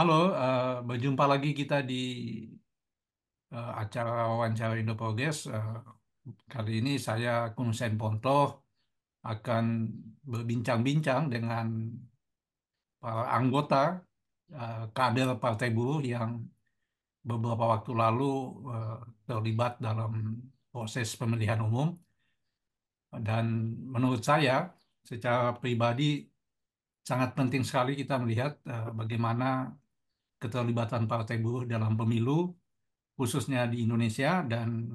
Halo, berjumpa lagi kita di acara wawancara Indoproges. Kali ini saya Kunsen Ponto akan berbincang-bincang dengan para anggota kader Partai Buruh yang beberapa waktu lalu eh, terlibat dalam proses pemilihan umum. Dan menurut saya, secara pribadi sangat penting sekali kita melihat bagaimana keterlibatan Partai Buruh dalam pemilu khususnya di Indonesia dan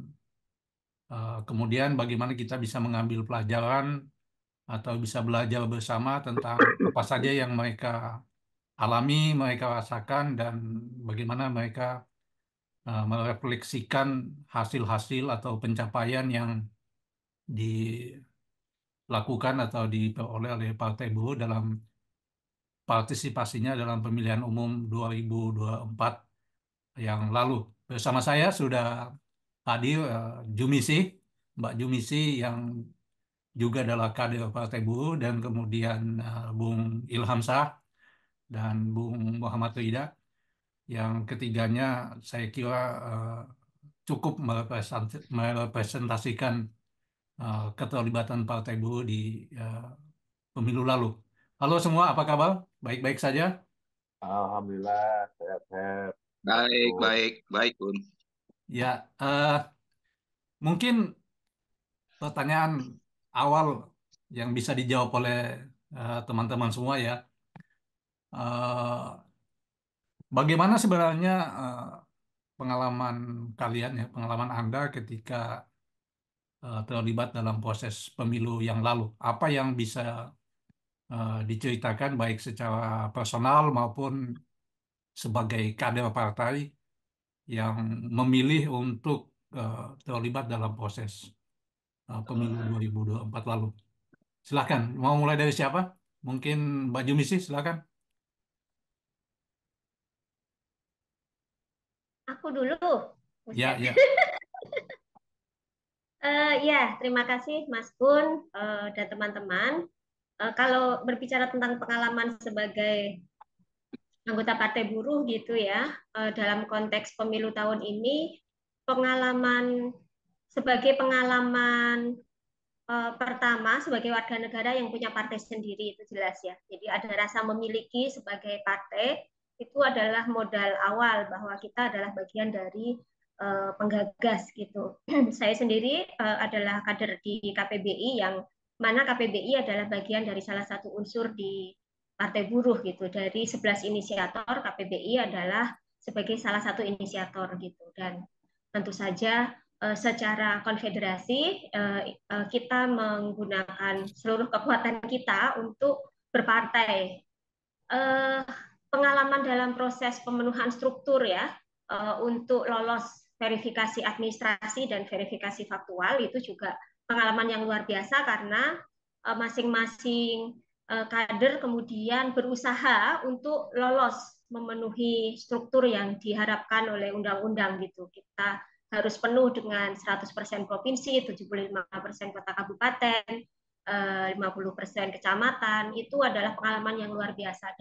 kemudian bagaimana kita bisa mengambil pelajaran atau bisa belajar bersama tentang apa saja yang mereka alami, mereka rasakan dan bagaimana mereka merefleksikan hasil-hasil atau pencapaian yang dilakukan atau diperoleh oleh Partai Buruh dalam partisipasinya dalam pemilihan umum 2024 yang lalu. Bersama saya sudah hadir Jumisi, Mbak Jumisi yang juga adalah kader Partai Buruh dan kemudian Bung Ilham Shah dan Bung Muhammad Rida yang ketiganya saya kira cukup merepresentasikan keterlibatan Partai Buruh di eh, pemilu lalu. Halo semua, apa kabar? Baik-baik saja? Alhamdulillah sehat-sehat. Baik, Tuh. baik, baik, Bun. Ya, mungkin pertanyaan awal yang bisa dijawab oleh teman-teman semua ya. Eh, Bagaimana sebenarnya pengalaman kalian ya, pengalaman Anda ketika terlibat dalam proses pemilu yang lalu? Apa yang bisa diceritakan baik secara personal maupun sebagai kader partai yang memilih untuk terlibat dalam proses pemilu 2024 lalu? Silakan, mau mulai dari siapa? Mungkin Mbak Jumisi, silakan. Aku dulu, Ya, Buset. ya. Ya, terima kasih Mas Kun dan teman-teman. Kalau berbicara tentang pengalaman sebagai anggota Partai Buruh gitu ya, dalam konteks pemilu tahun ini, pengalaman sebagai pengalaman pertama sebagai warga negara yang punya partai sendiri itu jelas ya. Jadi ada rasa memiliki sebagai partai itu adalah modal awal bahwa kita adalah bagian dari penggagas gitu. Saya sendiri adalah kader di KPBI yang mana KPBI adalah bagian dari salah satu unsur di Partai Buruh gitu. Dari 11 inisiator KPBI adalah sebagai salah satu inisiator gitu dan tentu saja secara konfederasi kita menggunakan seluruh kekuatan kita untuk berpartai. Eh, Pengalaman dalam proses pemenuhan struktur ya untuk lolos verifikasi administrasi dan verifikasi faktual itu juga pengalaman yang luar biasa karena masing-masing kader kemudian berusaha untuk lolos memenuhi struktur yang diharapkan oleh undang-undang gitu. Kita harus penuh dengan 100% provinsi, 75% kota kabupaten, 50% kecamatan. Itu adalah pengalaman yang luar biasa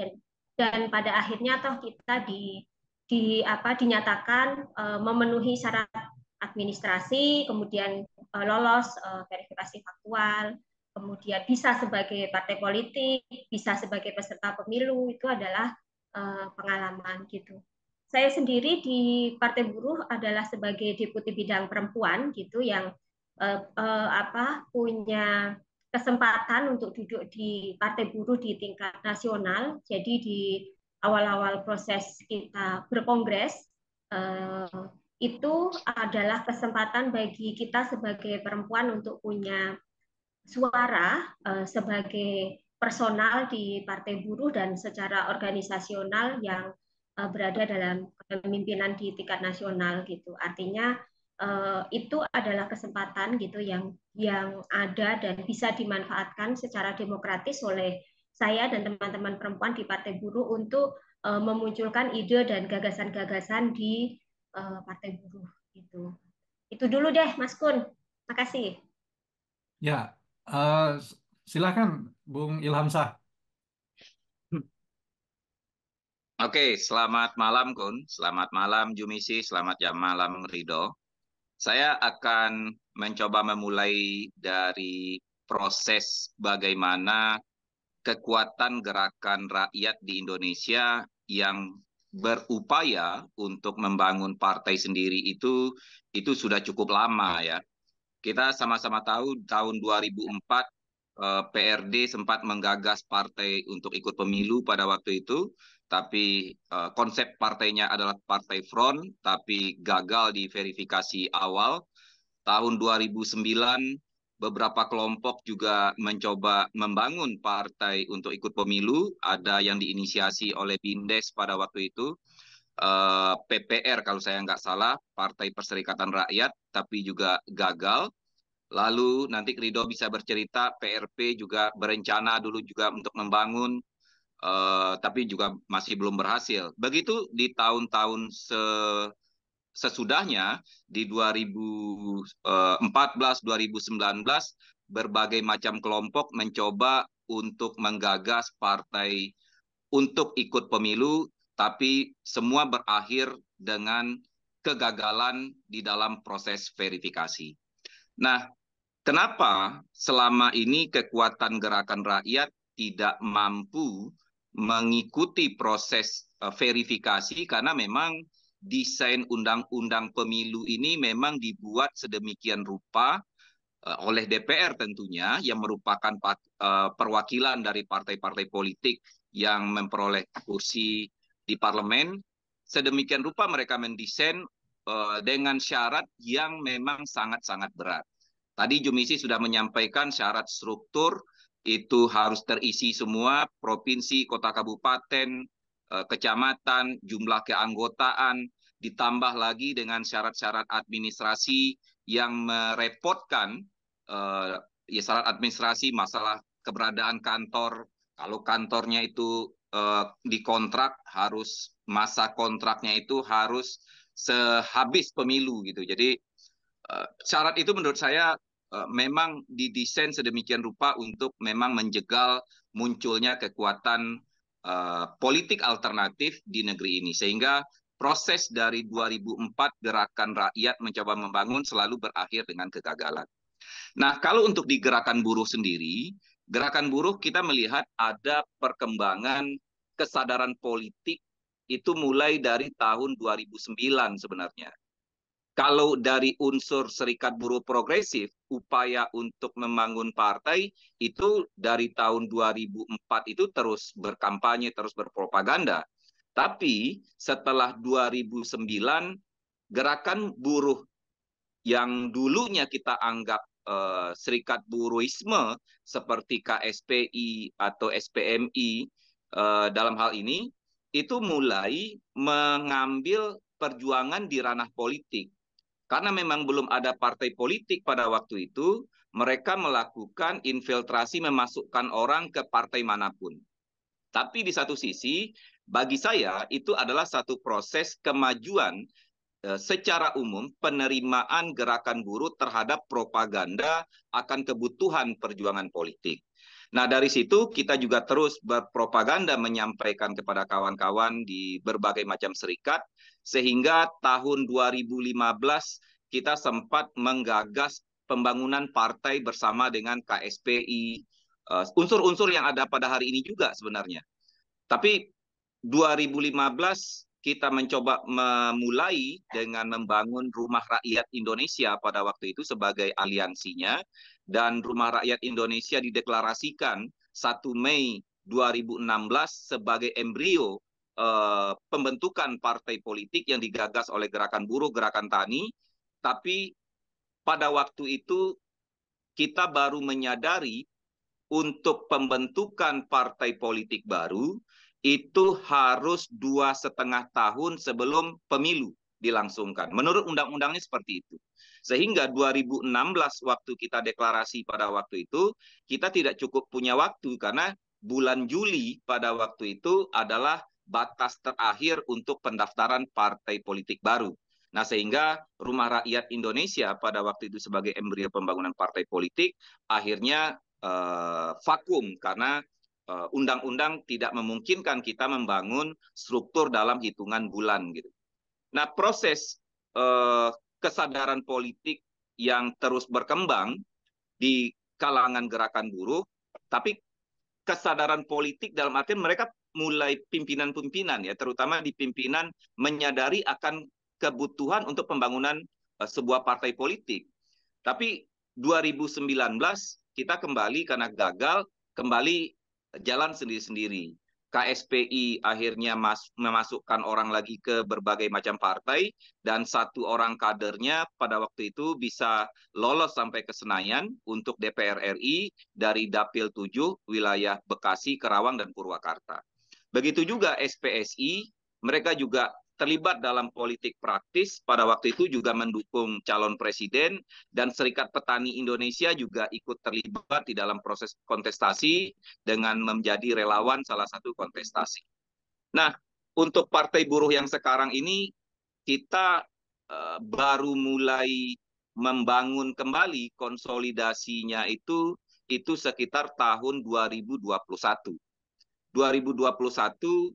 dan pada akhirnya toh kita dinyatakan memenuhi syarat administrasi, kemudian lolos verifikasi faktual, kemudian bisa sebagai partai politik, bisa sebagai peserta pemilu, itu adalah pengalaman gitu. Saya sendiri di Partai Buruh adalah sebagai deputi bidang perempuan gitu yang punya kesempatan untuk duduk di Partai Buruh di tingkat nasional. Jadi di awal-awal proses kita berkongres eh, itu adalah kesempatan bagi kita sebagai perempuan untuk punya suara sebagai personal di Partai Buruh dan secara organisasional yang berada dalam kepemimpinan di tingkat nasional gitu. Artinya itu adalah kesempatan gitu yang ada dan bisa dimanfaatkan secara demokratis oleh saya dan teman-teman perempuan di Partai Buruh untuk memunculkan ide dan gagasan-gagasan di Partai Buruh gitu. Itu dulu deh, Mas Kun. Makasih. Ya, eh, silakan Bung Ilham Shah. Oke, selamat malam Kun, selamat malam Jumisi, selamat jam malam Rido. Saya akan mencoba memulai dari proses bagaimana kekuatan gerakan rakyat di Indonesia yang berupaya untuk membangun partai sendiri itu sudah cukup lama ya. Kita sama-sama tahu tahun 2004 PRD sempat menggagas partai untuk ikut pemilu pada waktu itu, tapi konsep partainya adalah partai front, tapi gagal di verifikasi awal. Tahun 2009 beberapa kelompok juga mencoba membangun partai untuk ikut pemilu, ada yang diinisiasi oleh BINDES pada waktu itu, PPR kalau saya nggak salah, Partai Perserikatan Rakyat, tapi juga gagal. Lalu nanti Rido bisa bercerita, PRP juga berencana dulu juga untuk membangun, tapi juga masih belum berhasil. Begitu di tahun-tahun sesudahnya, di 2014, 2019, berbagai macam kelompok mencoba untuk menggagas partai untuk ikut pemilu, tapi semua berakhir dengan kegagalan di dalam proses verifikasi. Nah, kenapa selama ini kekuatan gerakan rakyat tidak mampu mengikuti proses verifikasi? Karena memang desain undang-undang pemilu ini memang dibuat sedemikian rupa oleh DPR tentunya, yang merupakan perwakilan dari partai-partai politik yang memperoleh kursi di parlemen. Sedemikian rupa mereka mendesain dengan syarat yang memang sangat-sangat berat. Tadi Jumisi sudah menyampaikan syarat struktur itu harus terisi semua, provinsi, kota kabupaten, kecamatan, jumlah keanggotaan, ditambah lagi dengan syarat-syarat administrasi yang merepotkan, ya syarat administrasi, masalah keberadaan kantor, kalau kantornya itu dikontrak, harus masa kontraknya itu harus sehabis pemilu gitu. Jadi syarat itu menurut saya memang didesain sedemikian rupa untuk memang menjegal munculnya kekuatan politik alternatif di negeri ini. Sehingga proses dari 2004 gerakan rakyat mencoba membangun selalu berakhir dengan kegagalan. Nah, kalau untuk di gerakan buruh sendiri, gerakan buruh kita melihat ada perkembangan kesadaran politik itu mulai dari tahun 2009 sebenarnya. Kalau dari unsur Serikat Buruh Progresif, upaya untuk membangun partai itu dari tahun 2004 itu terus berkampanye, terus berpropaganda. Tapi setelah 2009, gerakan buruh yang dulunya kita anggap serikat buruhisme seperti KSPI atau SPMI dalam hal ini, itu mulai mengambil perjuangan di ranah politik. Karena memang belum ada partai politik pada waktu itu, mereka melakukan infiltrasi memasukkan orang ke partai manapun. Tapi di satu sisi, bagi saya itu adalah satu proses kemajuan secara umum penerimaan gerakan buruh terhadap propaganda akan kebutuhan perjuangan politik. Nah, dari situ kita juga terus berpropaganda menyampaikan kepada kawan-kawan di berbagai macam serikat, sehingga tahun 2015 kita sempat menggagas pembangunan partai bersama dengan KSPI, unsur-unsur yang ada pada hari ini juga sebenarnya. Tapi 2015 kita mencoba memulai dengan membangun Rumah Rakyat Indonesia pada waktu itu sebagai aliansinya, dan Rumah Rakyat Indonesia dideklarasikan 1 Mei 2016 sebagai embrio pembentukan partai politik yang digagas oleh Gerakan Buruh, Gerakan Tani. Tapi pada waktu itu kita baru menyadari untuk pembentukan partai politik baru itu harus 2,5 tahun sebelum pemilu dilangsungkan. Menurut undang-undangnya seperti itu. Sehingga 2016 waktu kita deklarasi pada waktu itu, kita tidak cukup punya waktu karena bulan Juli pada waktu itu adalah batas terakhir untuk pendaftaran partai politik baru. Nah, sehingga Rumah Rakyat Indonesia pada waktu itu sebagai embrio pembangunan partai politik akhirnya vakum karena undang-undang tidak memungkinkan kita membangun struktur dalam hitungan bulan gitu. Nah, proses kesadaran politik yang terus berkembang di kalangan gerakan buruh, tapi kesadaran politik dalam artian mereka mulai pimpinan-pimpinan ya, terutama di pimpinan menyadari akan kebutuhan untuk pembangunan sebuah partai politik. Tapi 2019 kita kembali karena gagal, kembali jalan sendiri-sendiri. KSPI akhirnya memasukkan orang lagi ke berbagai macam partai, dan satu orang kadernya pada waktu itu bisa lolos sampai ke Senayan untuk DPR RI dari Dapil 7 wilayah Bekasi, Karawang, dan Purwakarta. Begitu juga SPSI, mereka juga terlibat dalam politik praktis, pada waktu itu juga mendukung calon presiden, dan Serikat Petani Indonesia juga ikut terlibat di dalam proses kontestasi dengan menjadi relawan salah satu kontestasi. Nah, untuk Partai Buruh yang sekarang ini, kita baru mulai membangun kembali konsolidasinya itu sekitar tahun 2021. 2021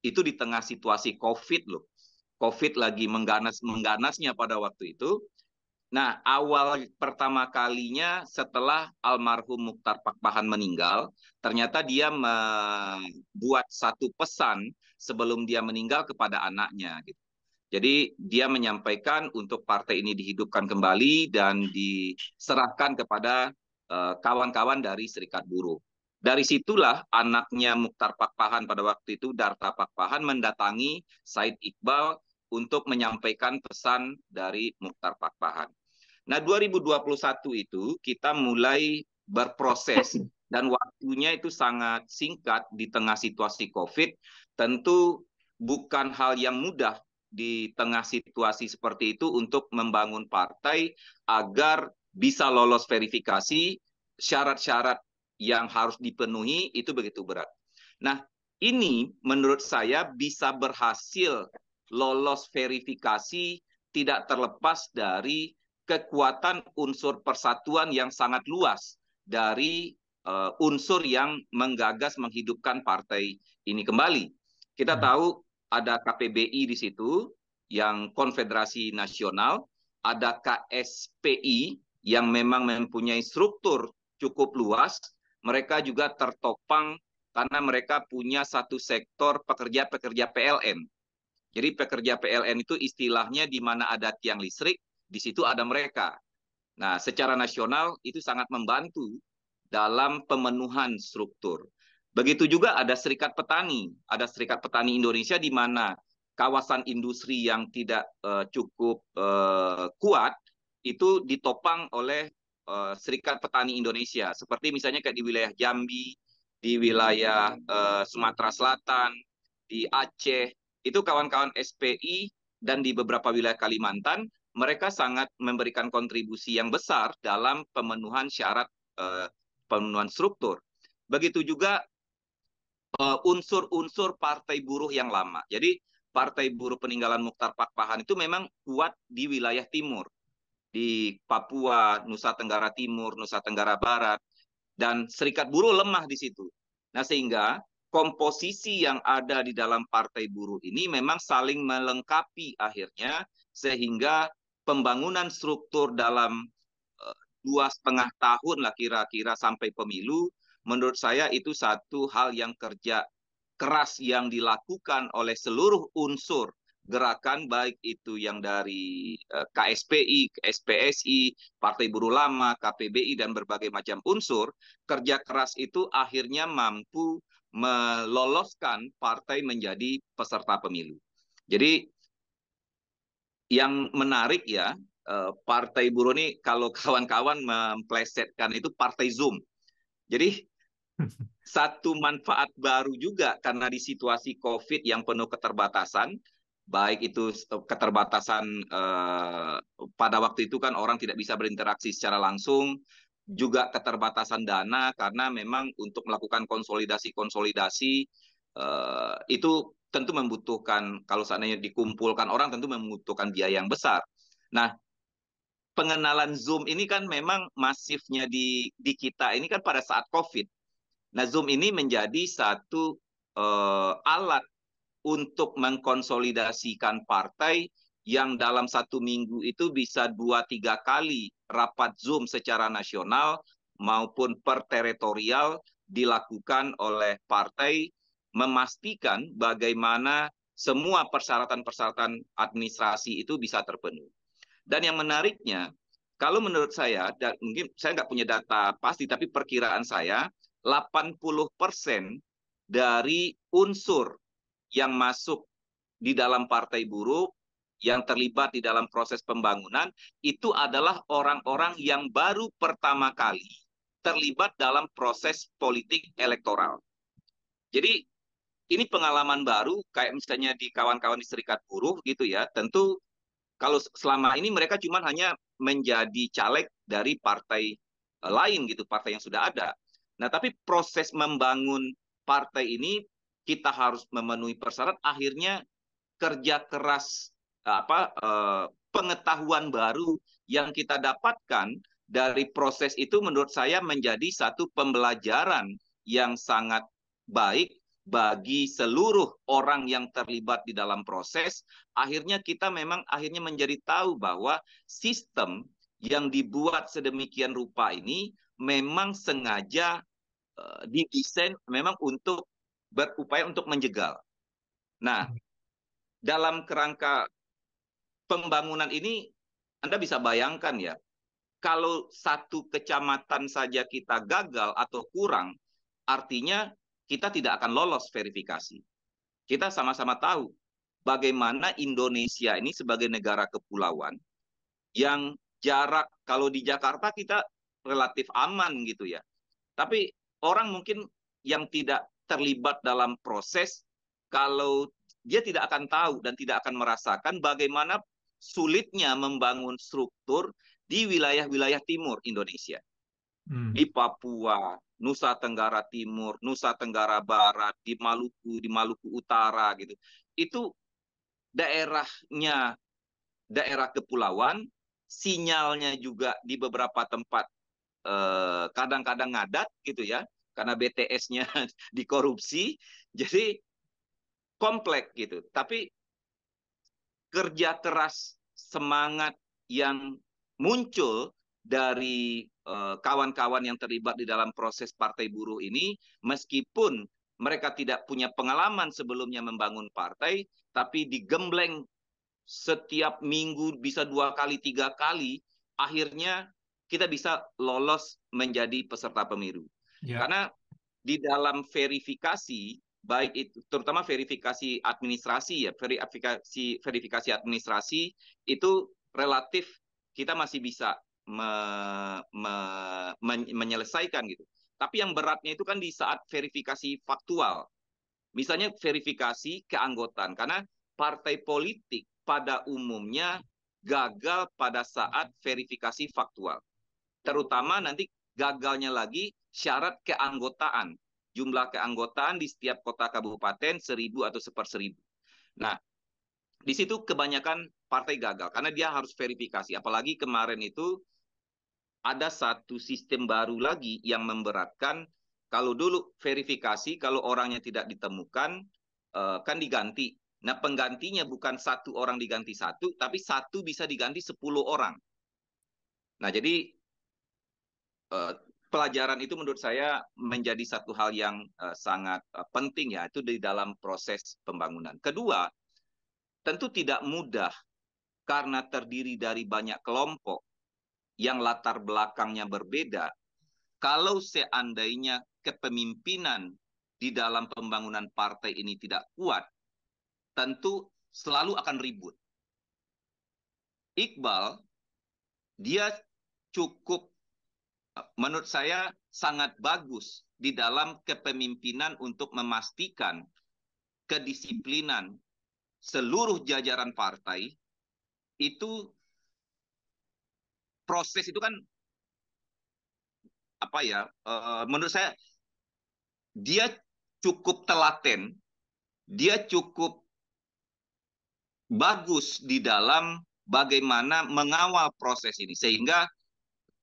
itu di tengah situasi COVID loh. COVID lagi mengganasnya pada waktu itu. Nah, awal pertama kalinya setelah almarhum Muchtar Pakpahan meninggal, ternyata dia membuat satu pesan sebelum dia meninggal kepada anaknya. Gitu. Jadi dia menyampaikan untuk partai ini dihidupkan kembali dan diserahkan kepada kawan-kawan dari Serikat Buruh. Dari situlah anaknya Muchtar Pakpahan pada waktu itu, Darta Pakpahan, mendatangi Said Iqbal untuk menyampaikan pesan dari Muchtar Pakpahan. Nah, 2021 itu kita mulai berproses dan waktunya itu sangat singkat di tengah situasi COVID. Tentu bukan hal yang mudah di tengah situasi seperti itu untuk membangun partai agar bisa lolos verifikasi. Syarat-syarat yang harus dipenuhi itu begitu berat. Nah, ini menurut saya bisa berhasil lolos verifikasi tidak terlepas dari kekuatan unsur persatuan yang sangat luas dari unsur yang menggagas menghidupkan partai ini kembali. Kita tahu ada KPBI di situ yang Konfederasi Nasional, ada KSPI yang memang mempunyai struktur cukup luas. Mereka juga tertopang karena mereka punya satu sektor pekerja-pekerja PLN. Jadi pekerja PLN itu istilahnya di mana ada tiang listrik, di situ ada mereka. Nah, secara nasional itu sangat membantu dalam pemenuhan struktur. Begitu juga ada Serikat Petani. Ada Serikat Petani Indonesia di mana kawasan industri yang tidak cukup kuat itu ditopang oleh Serikat Petani Indonesia, seperti misalnya kayak di wilayah Jambi, di wilayah Sumatera Selatan, di Aceh, itu kawan-kawan SPI, dan di beberapa wilayah Kalimantan, mereka sangat memberikan kontribusi yang besar dalam pemenuhan syarat pemenuhan struktur. Begitu juga unsur-unsur partai buruh yang lama. Jadi partai buruh peninggalan Muchtar Pakpahan itu memang kuat di wilayah timur, di Papua, Nusa Tenggara Timur, Nusa Tenggara Barat, dan Serikat Buruh lemah di situ. Nah, sehingga komposisi yang ada di dalam partai buruh ini memang saling melengkapi akhirnya, sehingga pembangunan struktur dalam 2,5 tahun lah kira-kira sampai pemilu, menurut saya itu satu hal yang kerja keras yang dilakukan oleh seluruh unsur gerakan, baik itu yang dari KSPI, SPSI, Partai Buruh Lama, KPBI, dan berbagai macam unsur. Kerja keras itu akhirnya mampu meloloskan partai menjadi peserta pemilu. Jadi yang menarik ya, Partai Buruh ini kalau kawan-kawan memplesetkan itu partai Zoom. Jadi satu manfaat baru juga karena di situasi COVID yang penuh keterbatasan, baik itu keterbatasan pada waktu itu kan orang tidak bisa berinteraksi secara langsung, juga keterbatasan dana karena memang untuk melakukan konsolidasi itu tentu membutuhkan, kalau seandainya dikumpulkan orang tentu membutuhkan biaya yang besar. Nah, pengenalan Zoom ini kan memang masifnya di kita ini kan pada saat COVID. Nah, Zoom ini menjadi satu alat untuk mengkonsolidasikan partai yang dalam 1 minggu itu bisa 2-3 kali rapat Zoom secara nasional maupun per teritorial dilakukan oleh partai, memastikan bagaimana semua persyaratan-persyaratan administrasi itu bisa terpenuhi. Dan yang menariknya, kalau menurut saya, dan mungkin saya nggak punya data pasti, tapi perkiraan saya, 80% dari unsur yang masuk di dalam partai buruh, yang terlibat di dalam proses pembangunan, itu adalah orang-orang yang baru pertama kali terlibat dalam proses politik elektoral. Jadi ini pengalaman baru, kayak misalnya di kawan-kawan di Serikat Buruh gitu ya, tentu kalau selama ini mereka cuma hanya menjadi caleg dari partai lain gitu, partai yang sudah ada. Nah, tapi proses membangun partai ini kita harus memenuhi persyarat, akhirnya kerja keras pengetahuan baru yang kita dapatkan dari proses itu menurut saya menjadi satu pembelajaran yang sangat baik bagi seluruh orang yang terlibat di dalam proses. Akhirnya kita memang akhirnya menjadi tahu bahwa sistem yang dibuat sedemikian rupa ini memang sengaja didesain memang untuk berupaya untuk menjegal. Nah, dalam kerangka pembangunan ini Anda bisa bayangkan ya, kalau satu kecamatan saja kita gagal atau kurang, artinya kita tidak akan lolos verifikasi. Kita sama-sama tahu bagaimana Indonesia ini sebagai negara kepulauan yang jarak, kalau di Jakarta kita relatif aman gitu ya. Tapi orang mungkin yang tidak terlibat dalam proses, kalau dia tidak akan tahu dan tidak akan merasakan bagaimana sulitnya membangun struktur di wilayah-wilayah timur Indonesia. Di Papua, Nusa Tenggara Timur, Nusa Tenggara Barat, di Maluku Utara gitu. Itu daerahnya daerah kepulauan, sinyalnya juga di beberapa tempat kadang-kadang ngadat gitu ya, karena BTS-nya dikorupsi, jadi kompleks gitu. Tapi kerja keras, semangat yang muncul dari kawan-kawan yang terlibat di dalam proses partai buruh ini, meskipun mereka tidak punya pengalaman sebelumnya membangun partai, tapi digembleng setiap minggu bisa 2 kali, 3 kali, akhirnya kita bisa lolos menjadi peserta pemilu. Ya. Karena di dalam verifikasi, baik itu terutama verifikasi administrasi ya, verifikasi administrasi itu relatif kita masih bisa menyelesaikan gitu. Tapi yang beratnya itu kan di saat verifikasi faktual. Misalnya verifikasi keanggotaan, karena partai politik pada umumnya gagal pada saat verifikasi faktual. Terutama nanti gagalnya lagi syarat keanggotaan. Jumlah keanggotaan di setiap kota kabupaten 1.000 atau 1/1000. Nah, di situ kebanyakan partai gagal karena dia harus verifikasi. Apalagi kemarin itu ada satu sistem baru lagi yang memberatkan. Kalau dulu verifikasi, kalau orangnya tidak ditemukan, kan diganti. Nah, penggantinya bukan 1 orang diganti 1, tapi 1 bisa diganti 10 orang. Nah, jadi pelajaran itu menurut saya menjadi satu hal yang sangat penting ya, itu di dalam proses pembangunan. Kedua, tentu tidak mudah karena terdiri dari banyak kelompok yang latar belakangnya berbeda. Kalau seandainya kepemimpinan di dalam pembangunan partai ini tidak kuat, tentu selalu akan ribut. Iqbal, dia cukup, menurut saya sangat bagus di dalam kepemimpinan untuk memastikan kedisiplinan seluruh jajaran partai. Itu proses itu kan apa ya, menurut saya dia cukup telaten, dia cukup bagus di dalam bagaimana mengawal proses ini sehingga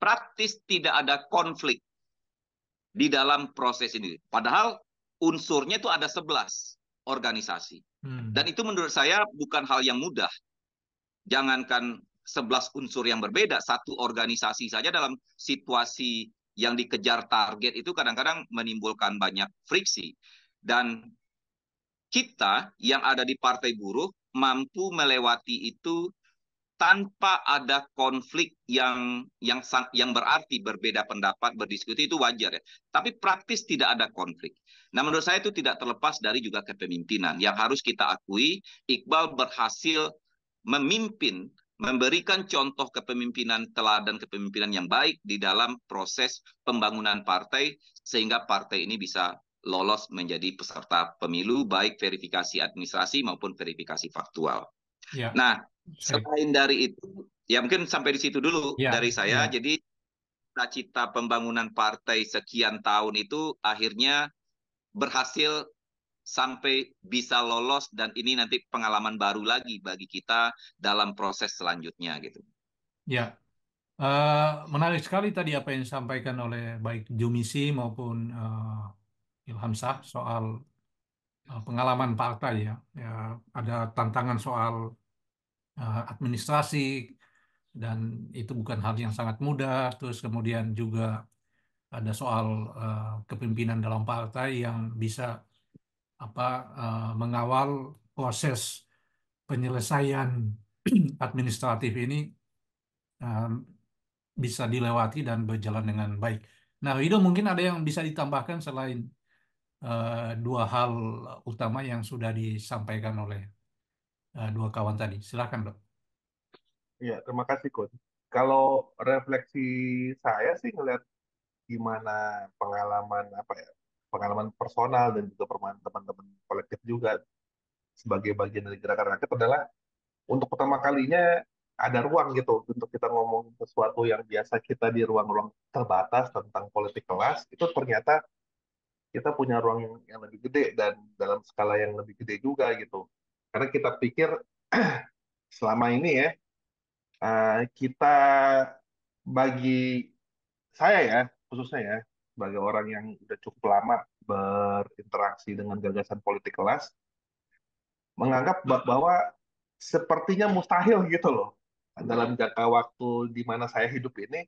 praktis tidak ada konflik di dalam proses ini. Padahal unsurnya itu ada 11 organisasi. Dan itu menurut saya bukan hal yang mudah. Jangankan 11 unsur yang berbeda, satu organisasi saja dalam situasi yang dikejar target itu kadang-kadang menimbulkan banyak friksi. Dan kita yang ada di Partai Buruh mampu melewati itu tanpa ada konflik yang berarti berbeda pendapat, berdiskusi itu wajar ya. Tapi praktis tidak ada konflik. Nah, menurut saya itu tidak terlepas dari juga kepemimpinan yang harus kita akui. Iqbal berhasil memimpin, memberikan contoh kepemimpinan teladan kepemimpinan yang baik di dalam proses pembangunan partai sehingga partai ini bisa lolos menjadi peserta pemilu baik verifikasi administrasi maupun verifikasi faktual. Ya, Nah, selain dari itu, ya mungkin sampai di situ dulu ya, dari saya. ya. Jadi cita-cita pembangunan partai sekian tahun itu akhirnya berhasil sampai bisa lolos dan ini nanti pengalaman baru lagi bagi kita dalam proses selanjutnya gitu. Ya, menarik sekali tadi apa yang disampaikan oleh baik Jumisi maupun Ilham Shah soal pengalaman partai ya. Ya, ada tantangan soal administrasi dan itu bukan hal yang sangat mudah. Terus kemudian juga ada soal kepemimpinan dalam partai yang bisa apa mengawal proses penyelesaian administratif ini eh, bisa dilewati dan berjalan dengan baik. Nah, Rido mungkin ada yang bisa ditambahkan selain dua hal utama yang sudah disampaikan oleh dua kawan tadi. Silakan, Dok. Iya, terima kasih, Kun. Kalau refleksi saya sih ngelihat gimana pengalaman apa ya, pengalaman personal dan juga pengalaman teman-teman kolektif juga sebagai bagian dari gerakan rakyat adalah untuk pertama kalinya ada ruang gitu untuk kita ngomong sesuatu yang biasa kita di ruang-ruang terbatas tentang politik kelas, itu ternyata kita punya ruang yang lebih gede dan dalam skala yang lebih gede juga gitu. Karena kita pikir selama ini ya, kita bagi saya ya, khususnya ya, sebagai orang yang udah cukup lama berinteraksi dengan gagasan politik kelas, menganggap bahwa sepertinya mustahil gitu loh dalam jangka waktu di mana saya hidup ini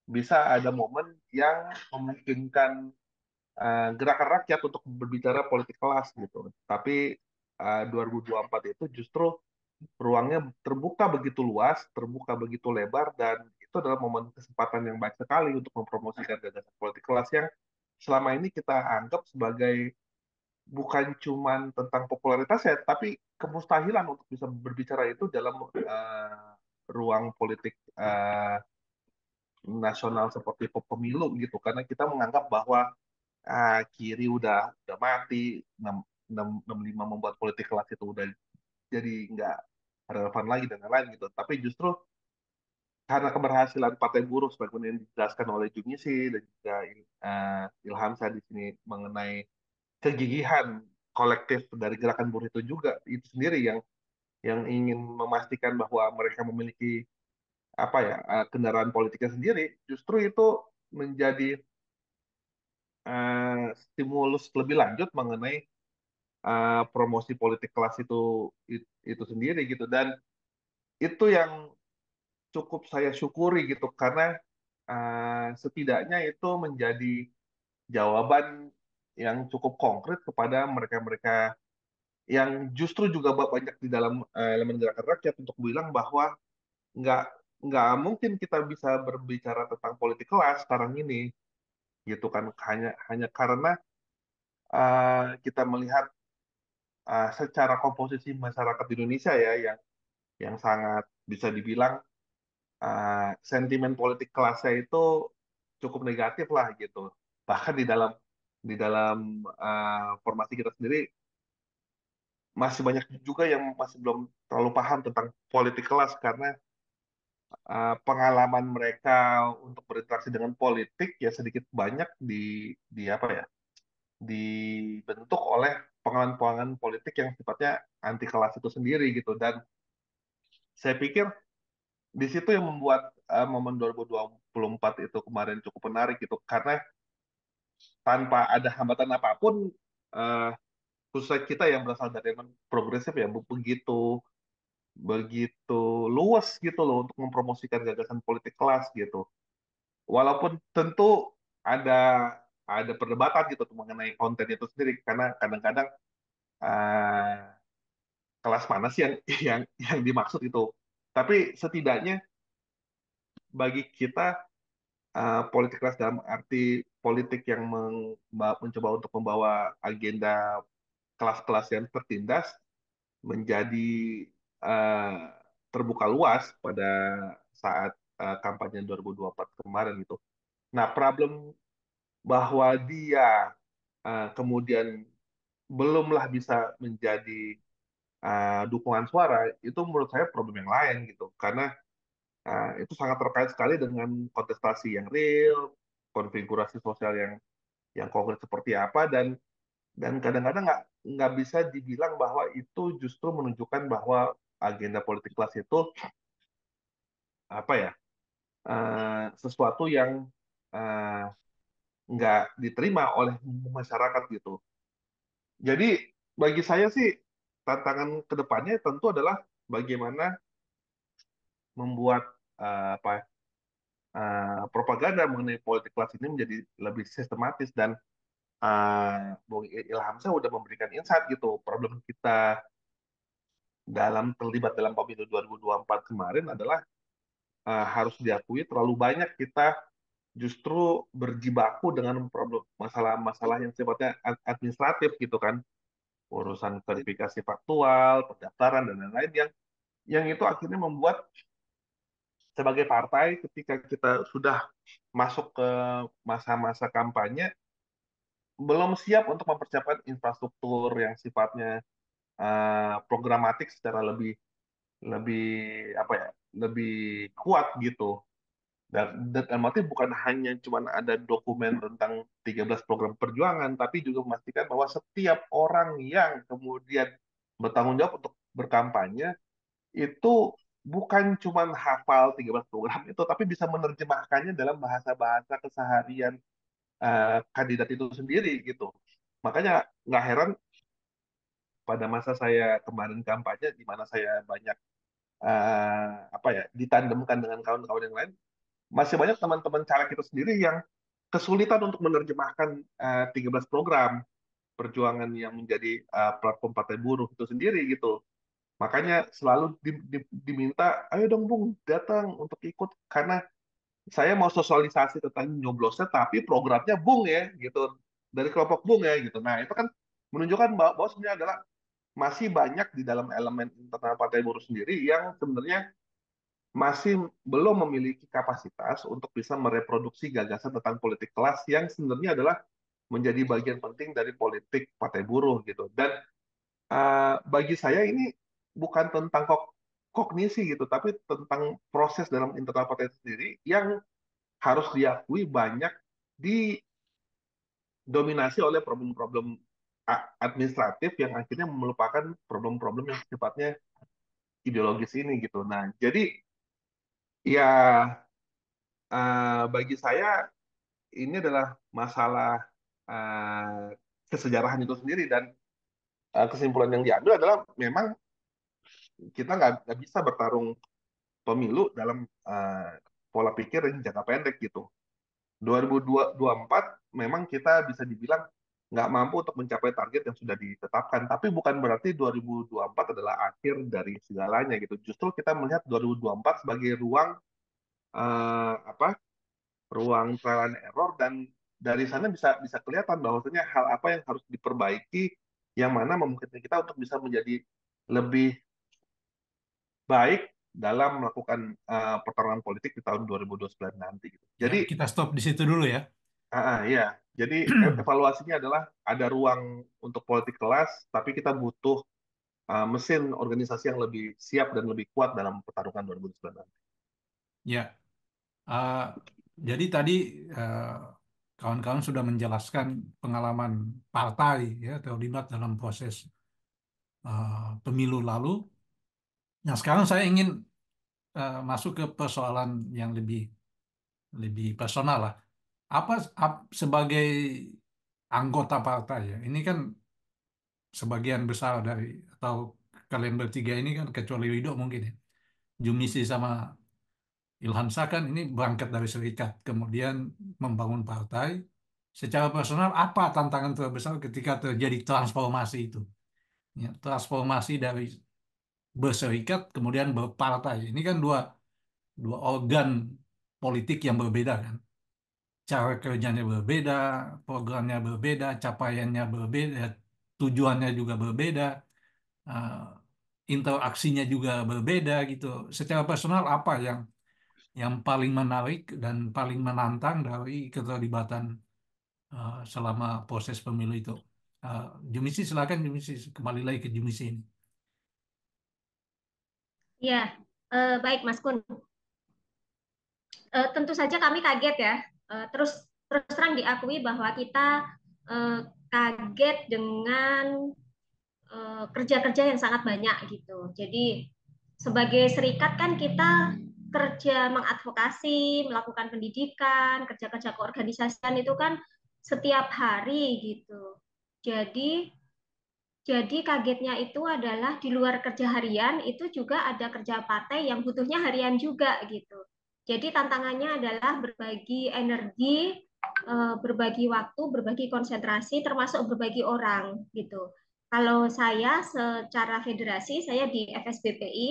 bisa ada momen yang memungkinkan gerakan rakyat untuk berbicara politik kelas gitu. Tapi 2024 itu justru ruangnya terbuka begitu luas, terbuka begitu lebar, dan itu adalah momen kesempatan yang baik sekali untuk mempromosikan gagasan politik kelas yang selama ini kita anggap sebagai bukan cuman tentang popularitas ya, tapi kemustahilan untuk bisa berbicara itu dalam ruang politik nasional seperti pemilu gitu, karena kita menganggap bahwa kiri udah mati, 65 membuat politik kelas itu udah jadi nggak relevan lagi dan lain-lain gitu. Tapi justru karena keberhasilan Partai Buruh sebagaimana yang dijelaskan oleh Jumisi dan juga Ilham Shah di sini mengenai kegigihan kolektif dari gerakan buruh itu juga itu sendiri yang ingin memastikan bahwa mereka memiliki apa ya kendaraan politiknya sendiri, justru itu menjadi stimulus lebih lanjut mengenai promosi politik kelas itu sendiri gitu, dan itu yang cukup saya syukuri gitu karena setidaknya itu menjadi jawaban yang cukup konkret kepada mereka-mereka yang justru juga banyak di dalam elemen gerakan rakyat untuk bilang bahwa nggak nggak mungkin kita bisa berbicara tentang politik kelas sekarang ini gitu kan, hanya hanya karena kita melihat secara komposisi masyarakat Indonesia ya yang sangat bisa dibilang sentimen politik kelasnya itu cukup negatif lah gitu. Bahkan di dalam formasi kita sendiri masih banyak juga yang masih belum terlalu paham tentang politik kelas karena pengalaman mereka untuk berinteraksi dengan politik ya sedikit banyak di apa ya dibentuk oleh pengalaman-pengalaman politik yang sifatnya anti kelas itu sendiri gitu, dan saya pikir di situ yang membuat momen 2024 itu kemarin cukup menarik gitu karena tanpa ada hambatan apapun, eh, khususnya kita yang berasal dari elemen progresif ya begitu begitu luas gitu loh untuk mempromosikan gagasan politik kelas gitu. Walaupun tentu ada perdebatan gitu tuh mengenai konten itu sendiri karena kadang-kadang eh, kelas mana sih yang yang dimaksud itu. Tapi setidaknya bagi kita politik kelas dalam arti politik yang mencoba untuk membawa agenda kelas-kelas yang tertindas menjadi eh, terbuka luas pada saat kampanye 2024 kemarin itu. Nah, problem bahwa dia kemudian belumlah bisa menjadi dukungan suara itu menurut saya problem yang lain gitu karena itu sangat terkait sekali dengan kontestasi yang real, konfigurasi sosial yang konkret seperti apa dan kadang-kadang nggak bisa dibilang bahwa itu justru menunjukkan bahwa agenda politik kelas itu apa ya sesuatu yang eh, nggak diterima oleh masyarakat gitu. Jadi bagi saya sih tantangan kedepannya tentu adalah bagaimana membuat apa propaganda mengenai politik kelas ini menjadi lebih sistematis dan Bung Ilham saya udah memberikan insight gitu. Problem kita terlibat dalam pemilu 2024 kemarin adalah harus diakui terlalu banyak kita justru berjibaku dengan problem masalah-masalah yang sifatnya administratif gitu kan, urusan verifikasi faktual, pendaftaran dan lain-lain yang itu akhirnya membuat sebagai partai ketika kita sudah masuk ke masa-masa kampanye belum siap untuk mempersiapkan infrastruktur yang sifatnya programatik secara lebih lebih apa ya lebih kuat gitu dan berarti bukan hanya cuma ada dokumen tentang 13 program perjuangan tapi juga memastikan bahwa setiap orang yang kemudian bertanggung jawab untuk berkampanye itu bukan cuma hafal 13 program itu tapi bisa menerjemahkannya dalam bahasa-bahasa keseharian kandidat itu sendiri gitu makanya nggak heran pada masa saya kemarin kampanye di mana saya banyak apa ya ditandemkan dengan kawan-kawan yang lain masih banyak teman-teman caleg itu sendiri yang kesulitan untuk menerjemahkan 13 program perjuangan yang menjadi platform Partai Buruh itu sendiri gitu. Makanya selalu diminta, ayo dong Bung, datang untuk ikut karena saya mau sosialisasi tentang nyoblosnya, tapi programnya Bung ya, gitu dari kelompok Bung ya, gitu. Nah itu kan menunjukkan bahwa sebenarnya adalah masih banyak di dalam elemen internal Partai Buruh sendiri yang sebenarnya masih belum memiliki kapasitas untuk bisa mereproduksi gagasan tentang politik kelas yang sebenarnya adalah menjadi bagian penting dari politik Partai Buruh gitu. Dan bagi saya ini bukan tentang kognisi gitu, tapi tentang proses dalam internal partai itu sendiri yang harus diakui banyak didominasi oleh problem-problem administratif yang akhirnya melupakan problem-problem yang sifatnya ideologis ini gitu. Nah, jadi ya bagi saya ini adalah masalah kesejarahan itu sendiri dan kesimpulan yang diambil adalah memang kita nggak bisa bertarung pemilu dalam pola pikir yang jangka pendek gitu. 2024 memang kita bisa dibilang nggak mampu untuk mencapai target yang sudah ditetapkan, tapi bukan berarti 2024 adalah akhir dari segalanya gitu. Justru kita melihat 2024 sebagai ruang apa ruang trial and error dan dari sana bisa bisa kelihatan bahwasanya hal apa yang harus diperbaiki yang mana memungkinkan kita untuk bisa menjadi lebih baik dalam melakukan pertarungan politik di tahun 2029 nanti gitu. Ya, Jadi kita stop di situ dulu ya. ya, jadi evaluasinya adalah ada ruang untuk politik kelas, tapi kita butuh mesin organisasi yang lebih siap dan lebih kuat dalam pertarungan 2029 nanti. Ya, uh, jadi tadi uh, kawan-kawan sudah menjelaskan pengalaman partai ya terlibat dalam proses pemilu lalu. Nah, sekarang saya ingin masuk ke persoalan yang lebih personal lah. sebagai anggota partai ya, ini kan sebagian besar dari atau kalian bertiga ini kan kecuali Wido mungkin ya, Jumisi sama Ilham Shah kan ini berangkat dari serikat, kemudian membangun partai. Secara personal, apa tantangan terbesar ketika terjadi transformasi itu? Ya, transformasi dari berserikat kemudian berpartai. Ini kan dua dua organ politik yang berbeda kan. Cara kerjanya berbeda, programnya berbeda, capaiannya berbeda, tujuannya juga berbeda, eh, interaksinya juga berbeda gitu. Secara personal apa yang paling menarik dan paling menantang dari keterlibatan selama proses pemilu itu? Jumisi, silakan Jumisi, kembali lagi ke Jumisi ini. Ya, baik Mas Kun. Tentu saja kami kaget ya. Terus terus terang diakui bahwa kita kaget dengan kerja-kerja yang sangat banyak gitu. Jadi sebagai serikat kan kita kerja mengadvokasi, melakukan pendidikan, kerja-kerja keorganisasian itu kan setiap hari gitu. Jadi kagetnya itu adalah di luar kerja harian itu juga ada kerja partai yang butuhnya harian juga gitu. Jadi tantangannya adalah berbagi energi, berbagi waktu, berbagi konsentrasi, termasuk berbagi orang gitu. Kalau saya secara federasi, saya di FSBPI,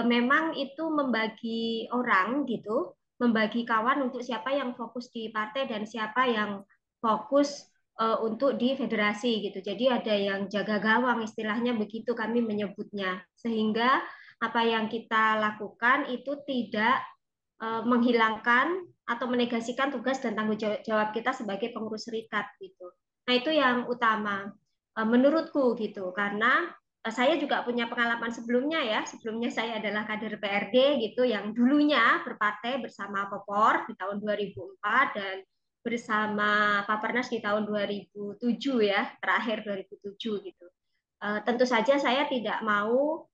memang itu membagi orang gitu, membagi kawan untuk siapa yang fokus di partai dan siapa yang fokus untuk di federasi gitu. Jadi ada yang jaga gawang istilahnya begitu kami menyebutnya. Sehingga apa yang kita lakukan itu tidak menghilangkan atau menegasikan tugas dan tanggung jawab kita sebagai pengurus serikat gitu. Nah, itu yang utama menurutku gitu. Karena saya juga punya pengalaman sebelumnya ya. Sebelumnya saya adalah kader PRD gitu yang dulunya berpartai bersama Popor di tahun 2004 dan bersama Papernas di tahun 2007 ya, terakhir 2007 gitu. Tentu saja saya tidak mau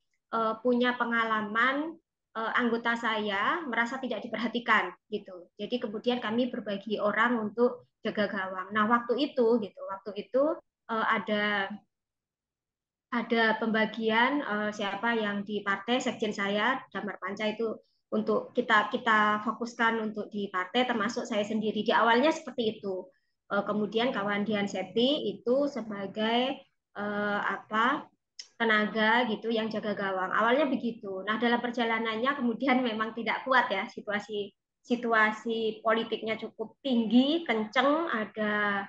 punya pengalaman anggota saya merasa tidak diperhatikan gitu. Jadi kemudian kami berbagi orang untuk jaga gawang. Nah, waktu itu ada pembagian siapa yang di partai, sekjen saya Damar Panca itu untuk kita fokuskan untuk di partai termasuk saya sendiri. Di awalnya seperti itu. Kemudian kawan Dian Septi itu sebagai tenaga gitu yang jaga gawang. Awalnya begitu. Nah, dalam perjalanannya kemudian memang tidak kuat ya situasi politiknya cukup tinggi, kenceng, ada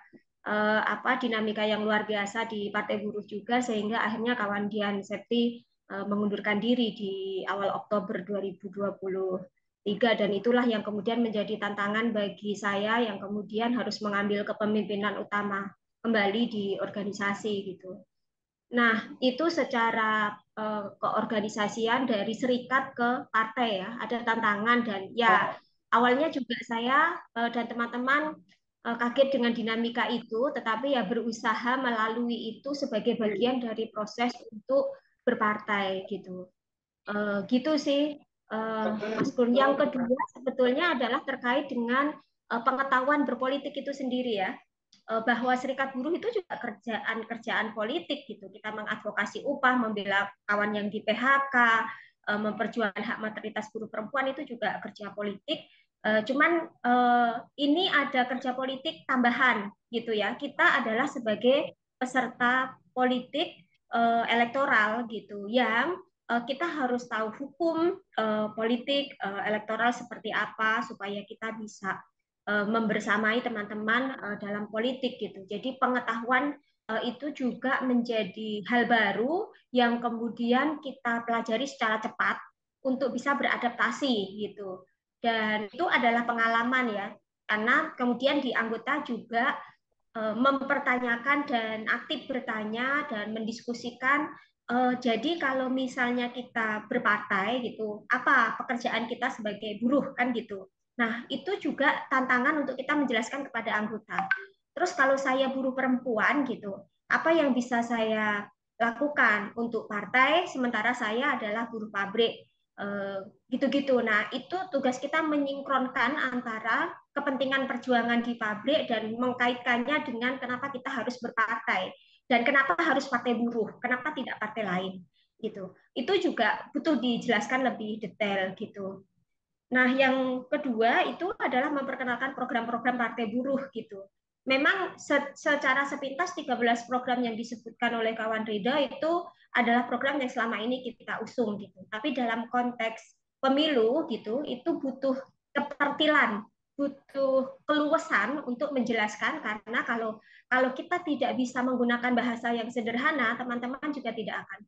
dinamika yang luar biasa di Partai Buruh juga sehingga akhirnya kawan Dian Septi mengundurkan diri di awal Oktober 2023 dan itulah yang kemudian menjadi tantangan bagi saya yang kemudian harus mengambil kepemimpinan utama kembali di organisasi gitu. Nah, itu secara keorganisasian dari serikat ke partai ya, ada tantangan dan ya awalnya juga saya dan teman-teman kaget dengan dinamika itu, tetapi ya berusaha melalui itu sebagai bagian dari proses untuk berpartai gitu. Gitu sih, Mas Gun. Yang kedua sebetulnya adalah terkait dengan pengetahuan berpolitik itu sendiri ya bahwa serikat buruh itu juga kerjaan politik gitu. Kita mengadvokasi upah, membela kawan yang di PHK, memperjuangkan hak maternitas buruh perempuan itu juga kerja politik. Cuman ini ada kerja politik tambahan gitu ya. Kita adalah sebagai peserta politik elektoral gitu yang kita harus tahu hukum politik elektoral seperti apa supaya kita bisa membersamai teman-teman dalam politik gitu. Jadi pengetahuan itu juga menjadi hal baru yang kemudian kita pelajari secara cepat untuk bisa beradaptasi gitu. Dan itu adalah pengalaman ya, karena kemudian di anggota juga mempertanyakan dan aktif bertanya dan mendiskusikan. Jadi kalau misalnya kita berpartai gitu, apa pekerjaan kita sebagai buruh kan gitu. Nah, itu juga tantangan untuk kita menjelaskan kepada anggota. Terus kalau saya buruh perempuan gitu, apa yang bisa saya lakukan untuk partai sementara saya adalah buruh pabrik? gitu-gitu. Nah, itu tugas kita menyinkronkan antara kepentingan perjuangan di pabrik dan mengkaitkannya dengan kenapa kita harus berpartai dan kenapa harus partai buruh, kenapa tidak partai lain gitu. Itu juga butuh dijelaskan lebih detail gitu. Nah, yang kedua itu adalah memperkenalkan program-program partai buruh gitu. Memang secara sepintas 13 program yang disebutkan oleh kawan Rida itu adalah program yang selama ini kita usung gitu. Tapi dalam konteks pemilu gitu, itu butuh ketertilan, butuh keluasan untuk menjelaskan karena kalau kita tidak bisa menggunakan bahasa yang sederhana, teman-teman juga tidak akan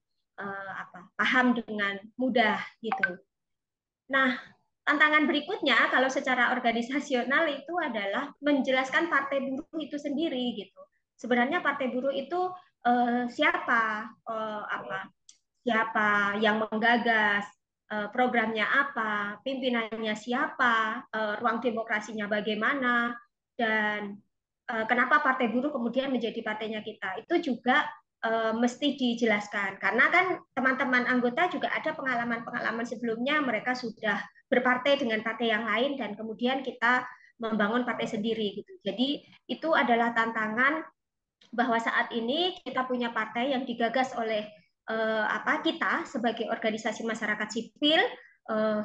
paham dengan mudah gitu. Nah, tantangan berikutnya kalau secara organisasional itu adalah menjelaskan partai buruh itu sendiri gitu. Sebenarnya partai buruh itu siapa yang menggagas, programnya apa, pimpinannya siapa, ruang demokrasinya bagaimana, dan kenapa partai buruh kemudian menjadi partainya kita. Itu juga mesti dijelaskan karena kan teman-teman anggota juga ada pengalaman-pengalaman sebelumnya mereka sudah berpartai dengan partai yang lain dan kemudian kita membangun partai sendiri gitu. Jadi itu adalah tantangan bahwa saat ini kita punya partai yang digagas oleh kita sebagai organisasi masyarakat sipil,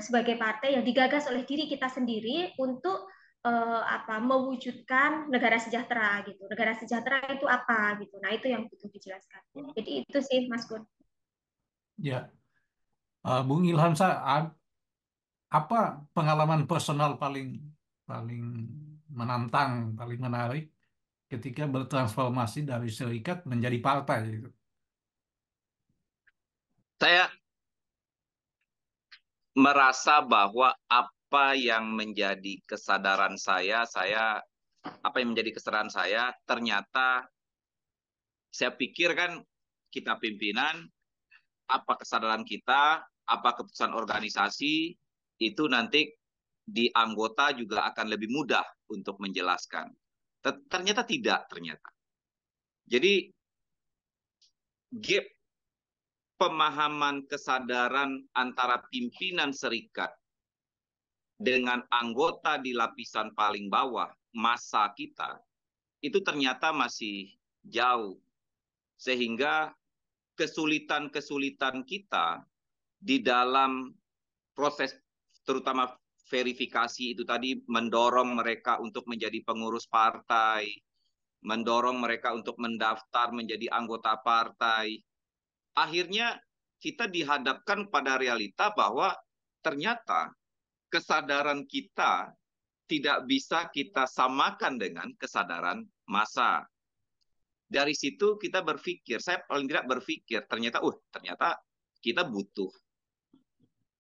sebagai partai yang digagas oleh diri kita sendiri untuk mewujudkan negara sejahtera gitu. Negara sejahtera itu apa gitu. Nah, itu yang butuh dijelaskan. Jadi itu sih Mas Gun. Ya, Bung Ilham, apa pengalaman personal paling paling menantang, paling menarik ketika bertransformasi dari serikat menjadi partai gitu? Saya merasa bahwa apa yang menjadi kesadaran saya ternyata saya pikir kan kita pimpinan, apa kesadaran kita, apa keputusan organisasi, itu nanti di anggota juga akan lebih mudah untuk menjelaskan. Ternyata tidak, ternyata. Jadi, gap pemahaman kesadaran antara pimpinan serikat dengan anggota di lapisan paling bawah, massa kita, itu ternyata masih jauh. Sehingga kesulitan-kesulitan kita di dalam proses terutama verifikasi itu tadi mendorong mereka untuk menjadi pengurus partai, mendorong mereka untuk mendaftar menjadi anggota partai. Akhirnya kita dihadapkan pada realita bahwa ternyata kesadaran kita tidak bisa kita samakan dengan kesadaran massa. Dari situ kita berpikir, saya paling tidak berpikir, ternyata kita butuh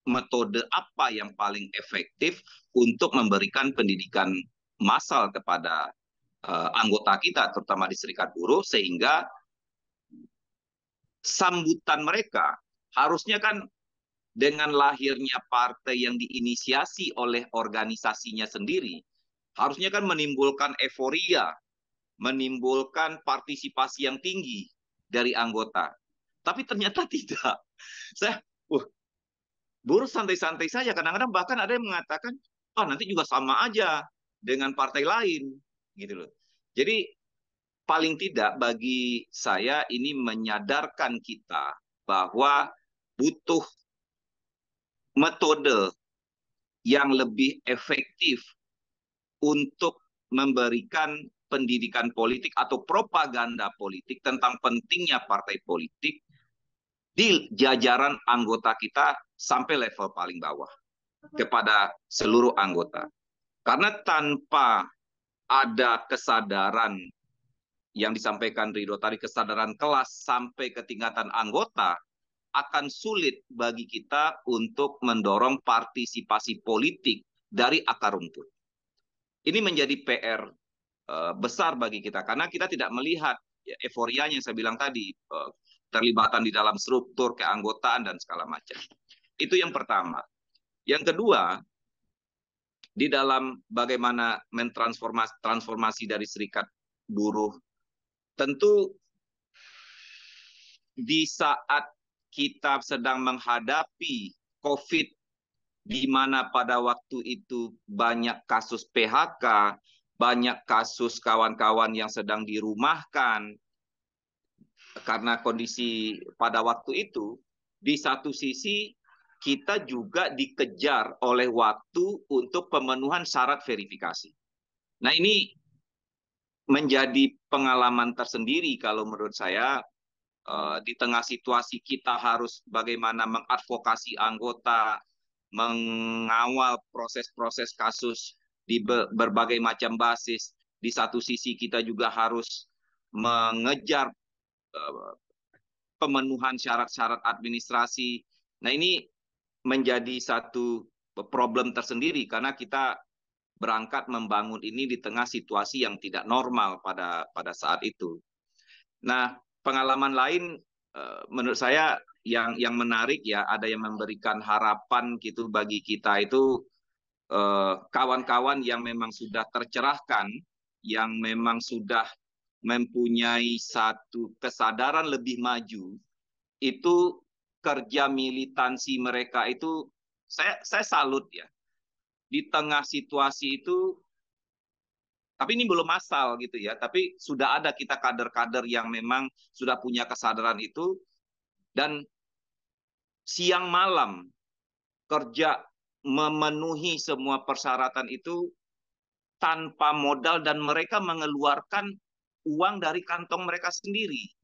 metode apa yang paling efektif untuk memberikan pendidikan massal kepada anggota kita, terutama di serikat buruh, sehingga sambutan mereka harusnya kan dengan lahirnya partai yang diinisiasi oleh organisasinya sendiri, harusnya kan menimbulkan euforia, menimbulkan partisipasi yang tinggi dari anggota. Tapi ternyata tidak. Saya, buruh santai-santai saja. Kadang-kadang bahkan ada yang mengatakan, nanti juga sama aja dengan partai lain, gitu loh. Jadi paling tidak bagi saya ini menyadarkan kita bahwa butuh metode yang lebih efektif untuk memberikan pendidikan politik atau propaganda politik tentang pentingnya partai politik di jajaran anggota kita sampai level paling bawah kepada seluruh anggota. Karena tanpa ada kesadaran yang disampaikan Ridho tadi, kesadaran kelas sampai ke tingkatan anggota, akan sulit bagi kita untuk mendorong partisipasi politik dari akar rumput. Ini menjadi PR besar bagi kita, karena kita tidak melihat euforianya yang saya bilang tadi, terlibatan di dalam struktur, keanggotaan, dan segala macam. Itu yang pertama. Yang kedua, di dalam bagaimana transformasi dari serikat buruh, tentu di saat kita sedang menghadapi COVID, di mana pada waktu itu banyak kasus PHK, banyak kasus kawan-kawan yang sedang dirumahkan karena kondisi pada waktu itu, di satu sisi kita juga dikejar oleh waktu untuk pemenuhan syarat verifikasi. Nah, ini menjadi pengalaman tersendiri kalau menurut saya, di tengah situasi kita harus bagaimana mengadvokasi anggota, mengawal proses-proses kasus di berbagai macam basis. Di satu sisi kita juga harus mengejar pemenuhan syarat-syarat administrasi. Nah, ini menjadi satu problem tersendiri karena kita berangkat membangun ini di tengah situasi yang tidak normal pada saat itu. Nah, pengalaman lain menurut saya yang menarik ya, ada yang memberikan harapan gitu bagi kita itu kawan-kawan yang memang sudah tercerahkan, yang memang sudah mempunyai satu kesadaran lebih maju, itu kerja militansi mereka itu saya salut ya. Di tengah situasi itu, tapi ini belum massal gitu ya, tapi sudah ada kita kader-kader yang memang sudah punya kesadaran itu, dan siang malam kerja memenuhi semua persyaratan itu tanpa modal, dan mereka mengeluarkan uang dari kantong mereka sendiri.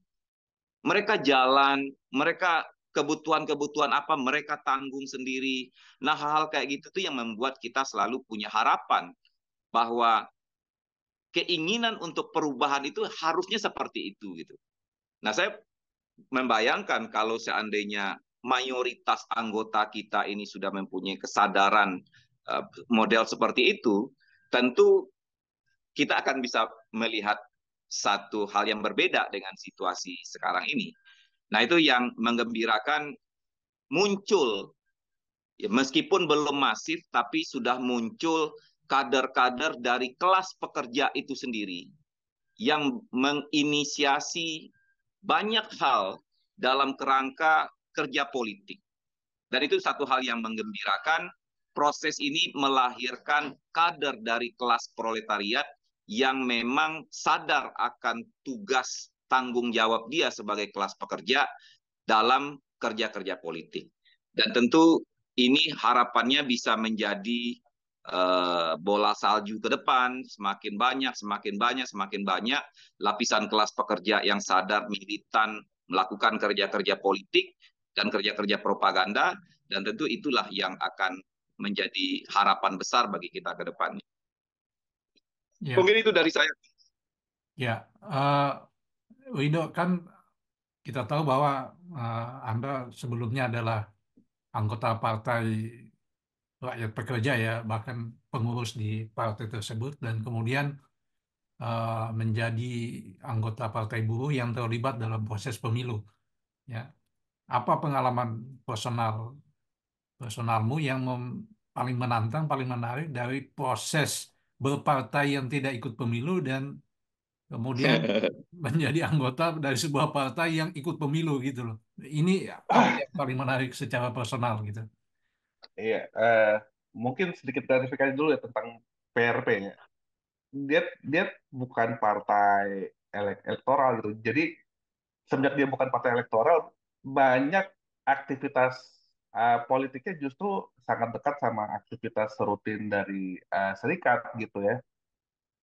Mereka jalan, mereka kebutuhan-kebutuhan apa mereka tanggung sendiri. Nah, hal-hal kayak gitu tuh yang membuat kita selalu punya harapan bahwa keinginan untuk perubahan itu harusnya seperti itu gitu. Nah, saya membayangkan kalau seandainya mayoritas anggota kita ini sudah mempunyai kesadaran model seperti itu, tentu kita akan bisa melihat satu hal yang berbeda dengan situasi sekarang ini. Nah, itu yang menggembirakan, muncul, ya, meskipun belum masif, tapi sudah muncul kader-kader dari kelas pekerja itu sendiri yang menginisiasi banyak hal dalam kerangka kerja politik. Dan itu satu hal yang menggembirakan. Proses ini melahirkan kader dari kelas proletariat yang memang sadar akan tugas tanggung jawab dia sebagai kelas pekerja dalam kerja-kerja politik. Dan tentu ini harapannya bisa menjadi bola salju ke depan, semakin banyak, semakin banyak, semakin banyak lapisan kelas pekerja yang sadar, militan, melakukan kerja-kerja politik dan kerja-kerja propaganda, dan tentu itulah yang akan menjadi harapan besar bagi kita ke depannya. Ya, Mungkin itu dari saya. ya. Wido, kan kita tahu bahwa Anda sebelumnya adalah anggota Partai Rakyat Pekerja ya, bahkan pengurus di partai tersebut, dan kemudian menjadi anggota Partai Buruh yang terlibat dalam proses pemilu. Ya, apa pengalaman personalmu yang paling menantang, paling menarik dari proses berpartai yang tidak ikut pemilu dan kemudian menjadi anggota dari sebuah partai yang ikut pemilu gitu loh. Ini apa yang paling menarik secara personal gitu? Iya, mungkin sedikit klarifikasi dulu ya tentang PRP ya. Dia dia bukan partai elektoral gitu. Jadi semenjak dia bukan partai elektoral, banyak aktivitas politiknya justru sangat dekat sama aktivitas rutin dari serikat gitu ya.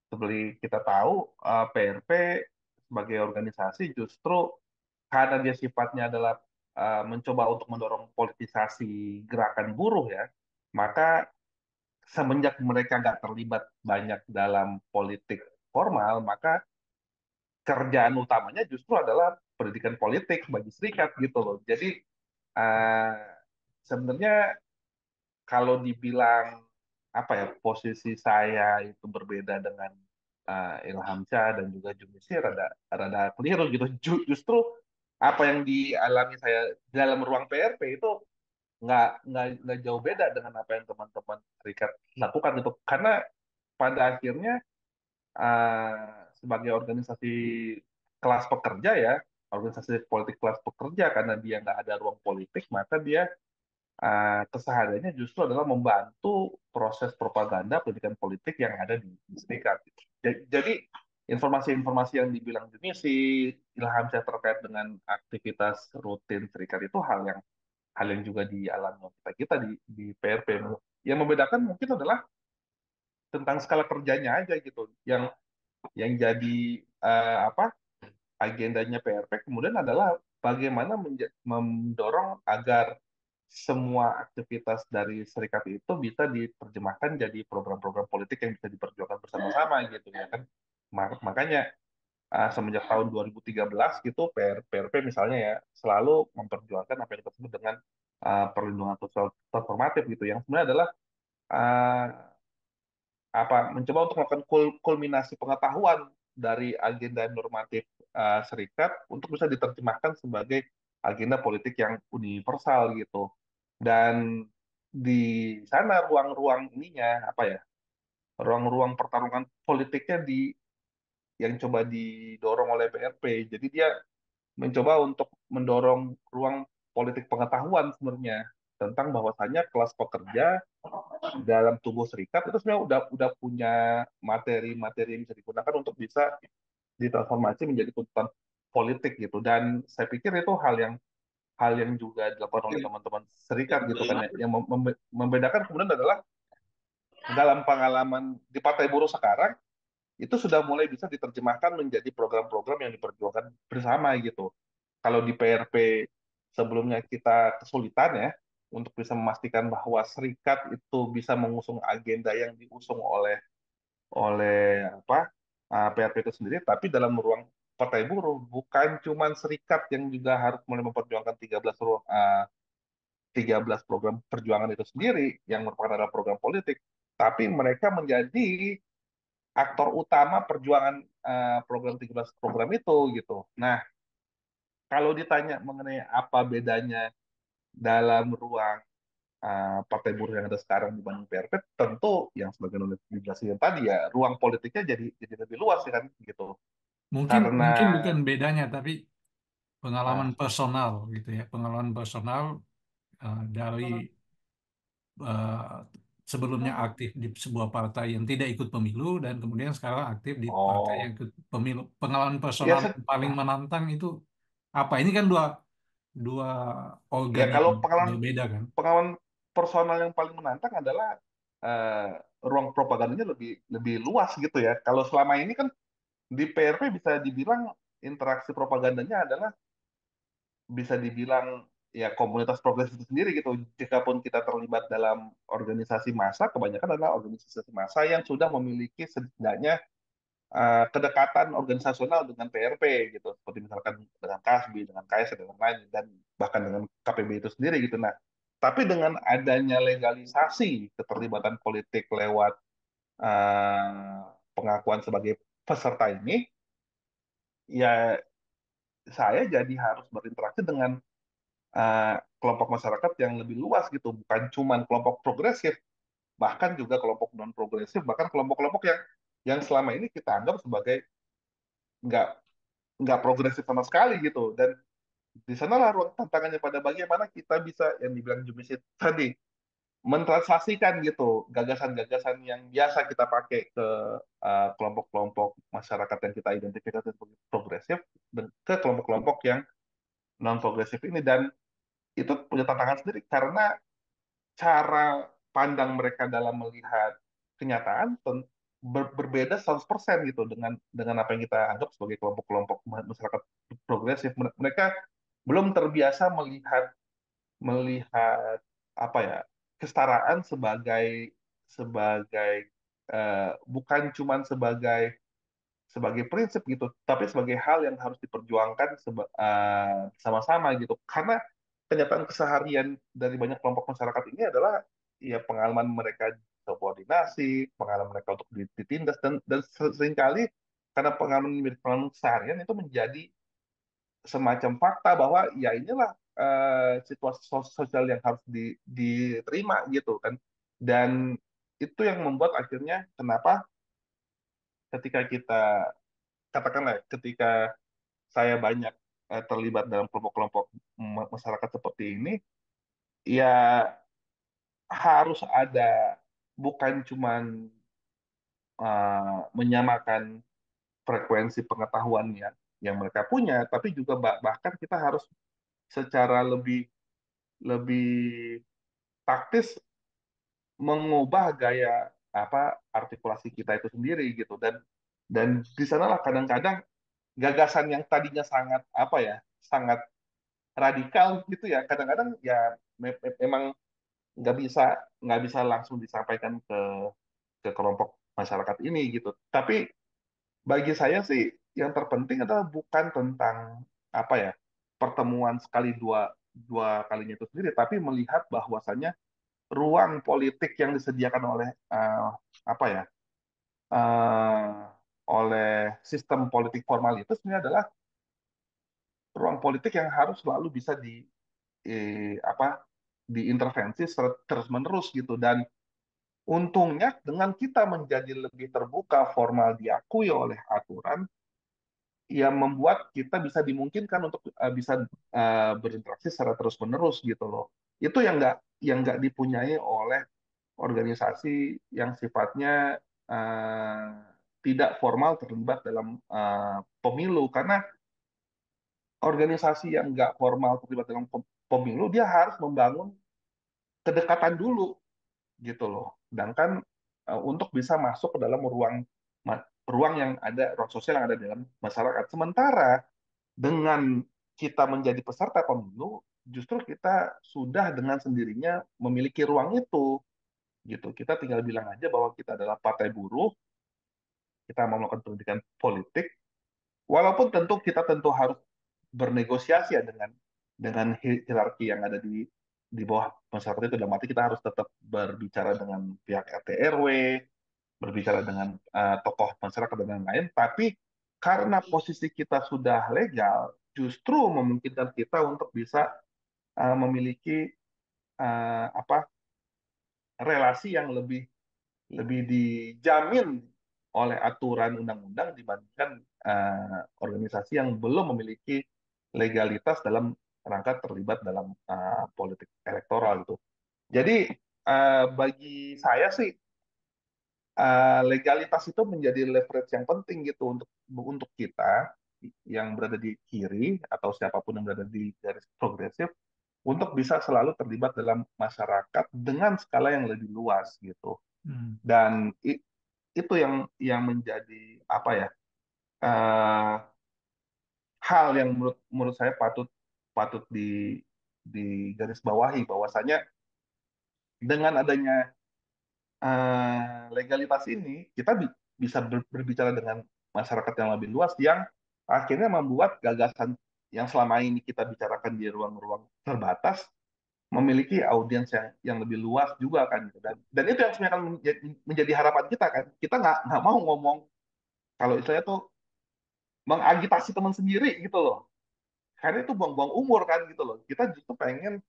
Seperti kita tahu, PRP sebagai organisasi justru karena dia sifatnya adalah mencoba untuk mendorong politisasi gerakan buruh ya, maka semenjak mereka nggak terlibat banyak dalam politik formal, maka kerjaan utamanya justru adalah pendidikan politik bagi serikat gitu loh. Jadi uh, sebenarnya kalau dibilang apa ya, posisi saya itu berbeda dengan Ilham Shah dan juga Jumisi rada rada keliru gitu. Justru apa yang dialami saya dalam ruang PRP itu nggak jauh beda dengan apa yang teman-teman serikat lakukan gitu. Karena pada akhirnya sebagai organisasi kelas pekerja ya, organisasi politik kelas pekerja, karena dia nggak ada ruang politik, maka dia kesehariannya justru adalah membantu proses propaganda pendidikan politik yang ada di Serikat. Gitu. Jadi informasi-informasi yang dibilang Junisi, Ilham saya terkait dengan aktivitas rutin Serikat itu hal yang juga dialami kita di PRP. Yang membedakan mungkin adalah tentang skala kerjanya aja gitu. Yang jadi apa agendanya PRP kemudian adalah bagaimana mendorong agar semua aktivitas dari serikat itu bisa diterjemahkan jadi program-program politik yang bisa diperjuangkan bersama-sama gitu ya kan. Makanya semenjak tahun 2013 gitu PRP misalnya ya selalu memperjuangkan apa yang disebut dengan perlindungan sosial transformatif gitu yang sebenarnya adalah uh, mencoba untuk melakukan kulminasi pengetahuan dari agenda normatif serikat untuk bisa diterjemahkan sebagai agenda politik yang universal gitu. Dan di sana ruang-ruang ininya apa ya? Ruang-ruang pertarungan politiknya yang coba didorong oleh PRP. Jadi dia mencoba untuk mendorong ruang politik pengetahuan sebenarnya tentang bahwasannya kelas pekerja dalam tubuh serikat itu sebenarnya udah punya materi-materi yang bisa digunakan untuk bisa ditransformasi menjadi tuntutan politik gitu dan saya pikir itu hal yang juga dilakukan oleh teman-teman serikat gitu kan ya. Yang membedakan kemudian adalah dalam pengalaman di Partai Buruh sekarang itu sudah mulai bisa diterjemahkan menjadi program-program yang diperjuangkan bersama gitu. Kalau di PRP sebelumnya kita kesulitan ya untuk bisa memastikan bahwa serikat itu bisa mengusung agenda yang diusung oleh oleh PRP itu sendiri, tapi dalam ruang Partai Buruh bukan cuma serikat yang juga harus mulai memperjuangkan 13 program perjuangan itu sendiri yang merupakan adalah program politik, tapi mereka menjadi aktor utama perjuangan program 13 program itu gitu. Nah, kalau ditanya mengenai apa bedanya dalam ruang partai buruh yang ada sekarang dibanding PRP, tentu yang sebagian oleh dijelasin tadi ya, ruang politiknya jadi lebih luas ya kan gitu. Mungkin Karena mungkin bukan bedanya, tapi pengalaman uh, personal gitu ya, pengalaman personal dari eh, sebelumnya aktif di sebuah partai yang tidak ikut pemilu dan kemudian sekarang aktif di partai yang oh ikut pemilu. Pengalaman ya personal yang paling menantang itu apa? Ini kan dua dua ya organ yang kalau pengalaman berbeda kan? pengalaman personal yang paling menantang adalah uh, ruang propagandanya lebih lebih luas gitu ya. Kalau selama ini kan di PRP bisa dibilang interaksi propagandanya adalah bisa dibilang ya komunitas progresif itu sendiri gitu. Jikapun kita terlibat dalam organisasi massa, kebanyakan adalah organisasi massa yang sudah memiliki setidaknya kedekatan organisasional dengan PRP gitu, seperti misalkan dengan KASBI, dengan KS dan lain-lain, dan bahkan dengan KPB itu sendiri gitu. Nah, tapi dengan adanya legalisasi keterlibatan politik lewat pengakuan sebagai peserta ini, ya saya jadi harus berinteraksi dengan kelompok masyarakat yang lebih luas gitu, bukan cuma kelompok progresif, bahkan juga kelompok non progresif, bahkan kelompok-kelompok yang selama ini kita anggap sebagai nggak nggak progresif sama sekali gitu. Dan di sanalah ruang tantangannya pada bagaimana kita bisa yang dibilang Jumisit tadi mentranslasikan gitu gagasan-gagasan yang biasa kita pakai ke kelompok-kelompok masyarakat yang kita identifikasi sebagai progresif ke kelompok-kelompok yang non progresif ini dan itu punya tantangan sendiri karena cara pandang mereka dalam melihat kenyataan berbeda 100% gitu dengan apa yang kita anggap sebagai kelompok-kelompok masyarakat progresif. Mereka belum terbiasa melihat melihat apa ya kesetaraan sebagai sebagai bukan cuma sebagai sebagai prinsip gitu, tapi sebagai hal yang harus diperjuangkan sama-sama gitu. Karena kenyataan keseharian dari banyak kelompok masyarakat ini adalah ya pengalaman mereka subordinasi, pengalaman mereka untuk ditindas dan seringkali karena pengalaman keseharian itu menjadi semacam fakta bahwa ya inilah situasi sosial yang harus diterima gitu kan. Dan itu yang membuat akhirnya kenapa ketika kita katakanlah ketika saya banyak terlibat dalam kelompok-kelompok masyarakat seperti ini, ya harus ada, bukan cuman menyamakan frekuensi pengetahuan yang mereka punya, tapi juga bahkan kita harus secara lebih lebih taktis mengubah gaya artikulasi kita itu sendiri gitu. Dan di sanalah kadang-kadang gagasan yang tadinya sangat sangat radikal gitu ya, kadang-kadang ya memang nggak bisa langsung disampaikan ke kelompok masyarakat ini gitu. Tapi bagi saya sih yang terpenting adalah bukan tentang apa ya pertemuan sekali dua dua kalinya itu sendiri, tapi melihat bahwasannya ruang politik yang disediakan oleh apa ya eh, oleh sistem politik formal itu sebenarnya adalah ruang politik yang harus selalu bisa diintervensi terus-menerus gitu. Dan untungnya dengan kita menjadi lebih terbuka, formal, diakui oleh aturan, yang membuat kita bisa dimungkinkan untuk bisa berinteraksi secara terus-menerus gitu loh. Itu yang nggak dipunyai oleh organisasi yang sifatnya eh, tidak formal terlibat dalam pemilu. Karena organisasi yang nggak formal terlibat dalam pemilu, dia harus membangun kedekatan dulu gitu loh. Sedangkan untuk bisa masuk ke dalam ruang yang ada, ruang sosial yang ada dalam masyarakat. Sementara dengan kita menjadi peserta pemilu, justru kita sudah dengan sendirinya memiliki ruang itu gitu. Kita tinggal bilang aja bahwa kita adalah partai buruh, kita mau melakukan pendidikan politik, walaupun kita tentu harus bernegosiasi ya dengan hierarki yang ada di bawah masyarakat itu. Dalam arti kita harus tetap berbicara dengan pihak RT RW, berbicara dengan tokoh masyarakat dan lain-lain. Tapi karena posisi kita sudah legal, justru memungkinkan kita untuk bisa memiliki relasi yang lebih lebih dijamin oleh aturan undang-undang dibandingkan organisasi yang belum memiliki legalitas dalam rangka terlibat dalam politik elektoral itu. Jadi bagi saya sih legalitas itu menjadi leverage yang penting gitu untuk kita yang berada di kiri atau siapapun yang berada di garis progresif untuk bisa selalu terlibat dalam masyarakat dengan skala yang lebih luas gitu. Dan itu yang menjadi uh, hal yang menurut saya patut patut di garis bawahi, bahwasanya dengan adanya legalitas ini kita bisa berbicara dengan masyarakat yang lebih luas, yang akhirnya membuat gagasan yang selama ini kita bicarakan di ruang-ruang terbatas memiliki audiens yang lebih luas juga kan gitu. Dan itu yang sebenarnya akan menjadi harapan kita kan. Kita nggak mau ngomong, kalau istilahnya tuh mengagitasi teman sendiri gitu loh, karena itu buang-buang umur kan gitu loh. Kita justru pengen,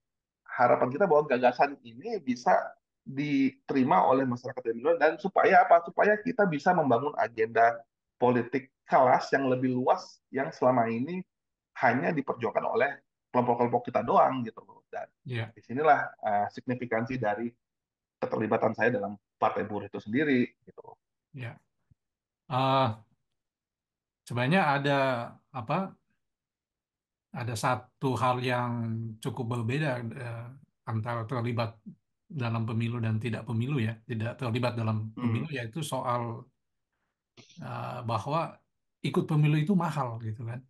harapan kita bahwa gagasan ini bisa diterima oleh masyarakat Indonesia, dan supaya apa? Supaya kita bisa membangun agenda politik kelas yang lebih luas yang selama ini hanya diperjuangkan oleh kelompok-kelompok kita doang gitu loh. Dan Ya, disinilah signifikansi dari keterlibatan saya dalam Partai Buruh itu sendiri gitu. ya. Eh, Sebenarnya apa? Ada satu hal yang cukup berbeda antara terlibat dalam pemilu dan tidak pemilu ya. Tidak terlibat dalam Hmm. pemilu yaitu soal bahwa ikut pemilu itu mahal gitu kan.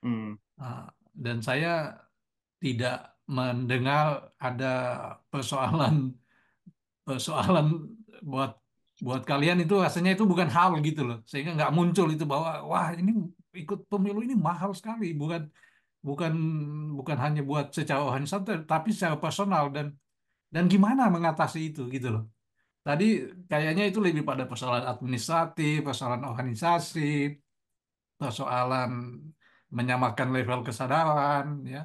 Hmm. Uh, dan saya tidak mendengar ada persoalan persoalan buat buat kalian itu rasanya itu bukan hal gitu loh, sehingga nggak muncul itu bahwa wah ini ikut pemilu ini mahal sekali, bukan bukan bukan hanya buat secara organisasi tapi secara personal, dan gimana mengatasi itu gitu loh. Tadi kayaknya itu lebih pada persoalan administratif, persoalan organisasi, persoalan menyamakan level kesadaran ya,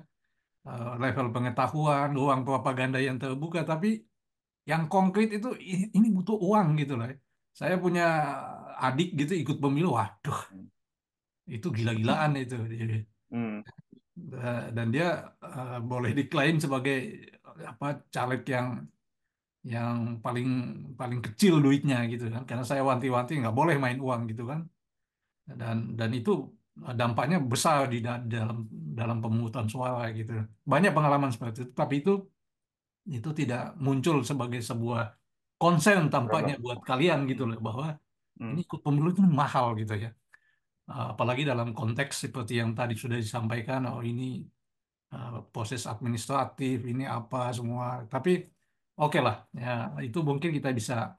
level pengetahuan, ruang propaganda yang terbuka, tapi yang konkret itu ini butuh uang gitu loh. Saya punya adik gitu ikut pemilu, waduh itu gila-gilaan itu. Hmm. Dan dia boleh diklaim sebagai apa caleg yang paling paling kecil duitnya gitu kan, karena saya wanti-wanti nggak boleh main uang gitu kan, dan itu dampaknya besar dalam dalam pemungutan suara gitu. Banyak pengalaman seperti itu, tapi itu tidak muncul sebagai sebuah concern tampaknya buat kalian gitu loh, bahwa ini ikut pemilu itu mahal gitu ya. Apalagi dalam konteks seperti yang tadi sudah disampaikan, oh ini proses administratif, ini apa semua. Tapi oke lah, ya itu mungkin kita bisa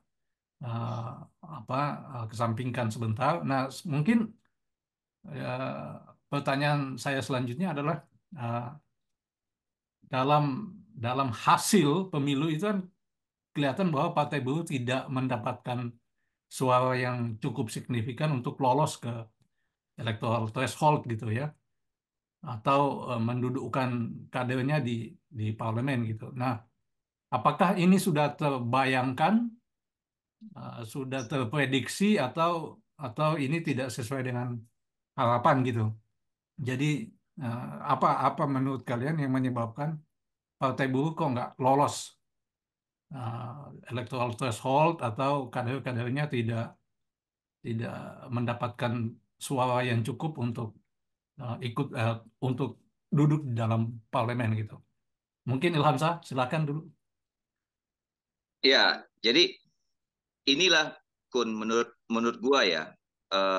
uh, apa kesampingkan sebentar. Nah, mungkin pertanyaan saya selanjutnya adalah uh, dalam dalam hasil pemilu itu kan kelihatan bahwa Partai Buruh tidak mendapatkan suara yang cukup signifikan untuk lolos ke electoral threshold gitu ya, atau mendudukkan kadernya di parlemen gitu. Nah, apakah ini sudah terbayangkan, sudah terprediksi, atau ini tidak sesuai dengan harapan gitu? Jadi eh, apa apa menurut kalian yang menyebabkan Partai Buruh kok nggak lolos electoral threshold, atau kader-kadernya tidak tidak mendapatkan suara yang cukup untuk untuk duduk di dalam parlemen gitu? Mungkin Ilhamsah, silakan dulu. Ya, jadi inilah Kun, menurut gua ya,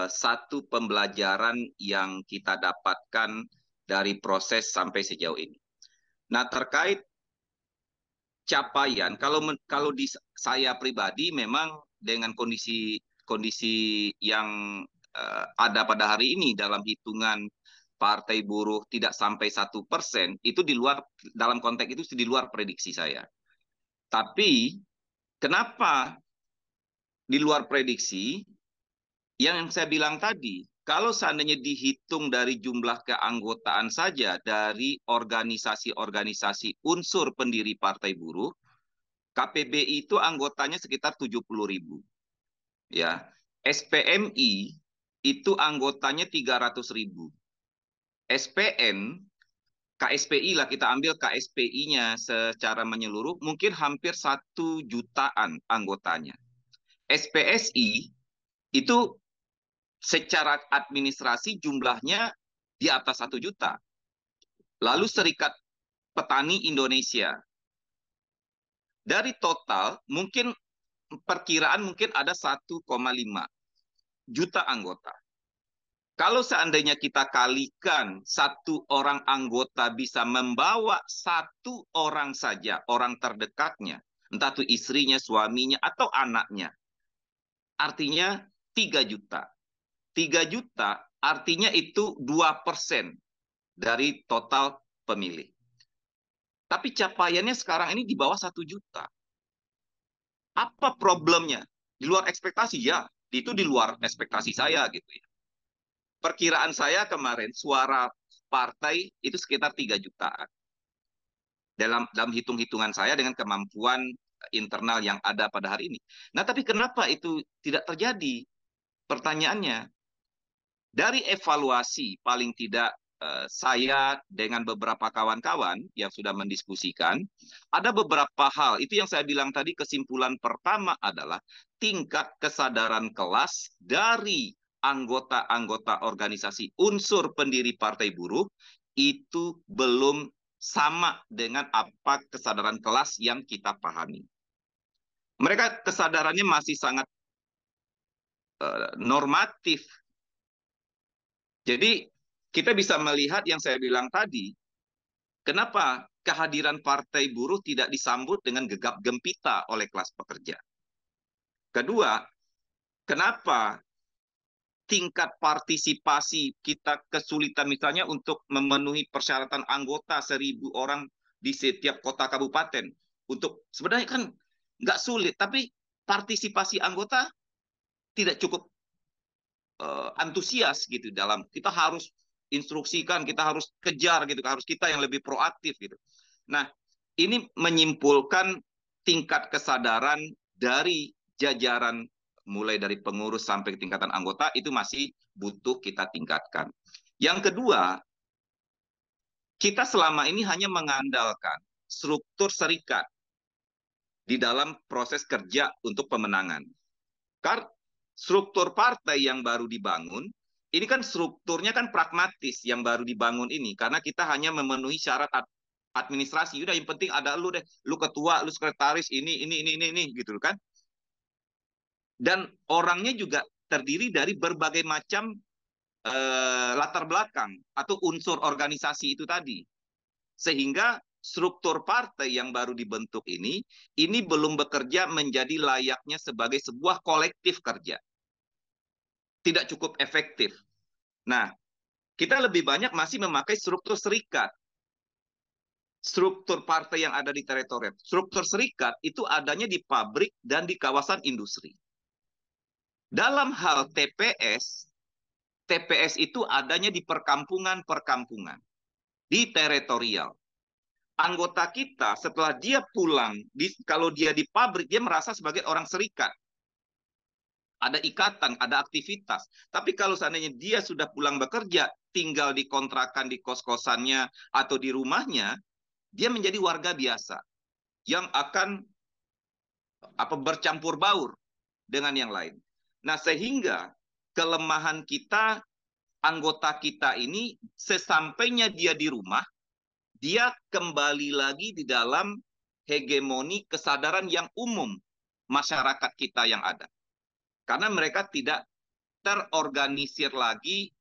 satu pembelajaran yang kita dapatkan dari proses sampai sejauh ini. Nah, terkait capaian, kalau di saya pribadi memang dengan kondisi kondisi yang ada pada hari ini, dalam hitungan Partai Buruh tidak sampai 1%, itu di luar, dalam konteks itu di luar prediksi saya. Tapi kenapa di luar prediksi? Yang saya bilang tadi, kalau seandainya dihitung dari jumlah keanggotaan saja dari organisasi-organisasi unsur pendiri Partai Buruh, KPBI itu anggotanya sekitar 70.000. Ya. SPMI itu anggotanya 300.000. SPN, KSPI lah, kita ambil KSPI-nya secara menyeluruh, mungkin hampir 1 jutaan anggotanya. SPSI itu secara administrasi jumlahnya di atas 1 juta. Lalu Serikat Petani Indonesia, dari total mungkin perkiraan mungkin ada 1,5 juta anggota. Kalau seandainya kita kalikan 1 orang anggota bisa membawa 1 orang saja, orang terdekatnya, entah itu istrinya, suaminya, atau anaknya, artinya 3 juta. 3 juta artinya itu 2% dari total pemilih. Tapi capaiannya sekarang ini di bawah 1 juta. Apa problemnya? Di luar ekspektasi? Ya, itu di luar ekspektasi saya gitu ya. Perkiraan saya kemarin suara partai itu sekitar 3 jutaan. Dalam hitung-hitungan saya dengan kemampuan internal yang ada pada hari ini. Nah, tapi kenapa itu tidak terjadi? Pertanyaannya, dari evaluasi paling tidak saya dengan beberapa kawan-kawan yang sudah mendiskusikan, ada beberapa hal. Itu yang saya bilang tadi, kesimpulan pertama adalah tingkat kesadaran kelas dari anggota-anggota organisasi unsur pendiri Partai Buruh itu belum sama dengan apa kesadaran kelas yang kita pahami. Mereka kesadarannya masih sangat normatif. Jadi kita bisa melihat yang saya bilang tadi, kenapa kehadiran Partai Buruh tidak disambut dengan gegap gempita oleh kelas pekerja. Kedua, kenapa tingkat partisipasi kita kesulitan misalnya untuk memenuhi persyaratan anggota 1.000 orang di setiap kota kabupaten. Untuk sebenarnya kan nggak sulit, tapi partisipasi anggota tidak cukup antusias gitu, dalam kita harus instruksikan, kita harus kejar gitu, harus kita yang lebih proaktif gitu. Nah, ini menyimpulkan tingkat kesadaran dari jajaran mulai dari pengurus sampai tingkatan anggota itu masih butuh kita tingkatkan. Yang kedua, kita selama ini hanya mengandalkan struktur serikat di dalam proses kerja untuk pemenangan. Karena struktur partai yang baru dibangun, ini kan strukturnya kan pragmatis yang baru dibangun ini, karena kita hanya memenuhi syarat administrasi. Udah, yang penting ada lu deh, lu ketua, lu sekretaris, ini, gitu kan. Dan orangnya juga terdiri dari berbagai macam latar belakang atau unsur organisasi itu tadi. Sehingga struktur partai yang baru dibentuk ini belum bekerja menjadi layaknya sebagai sebuah kolektif kerja. Tidak cukup efektif. Nah, kita lebih banyak masih memakai struktur serikat. Struktur partai yang ada di teritorial. Struktur serikat itu adanya di pabrik dan di kawasan industri. Dalam hal TPS, TPS itu adanya di perkampungan-perkampungan, di teritorial. Anggota kita setelah dia pulang, kalau dia di pabrik, dia merasa sebagai orang serikat. Ada ikatan, ada aktivitas. Tapi kalau seandainya dia sudah pulang bekerja, tinggal di kontrakan, di kos-kosannya, atau di rumahnya, dia menjadi warga biasa yang akan bercampur baur dengan yang lain. Nah, sehingga kelemahan kita, anggota kita ini, sesampainya dia di rumah, dia kembali lagi di dalam hegemoni kesadaran yang umum masyarakat kita yang ada. Karena mereka tidak terorganisir lagi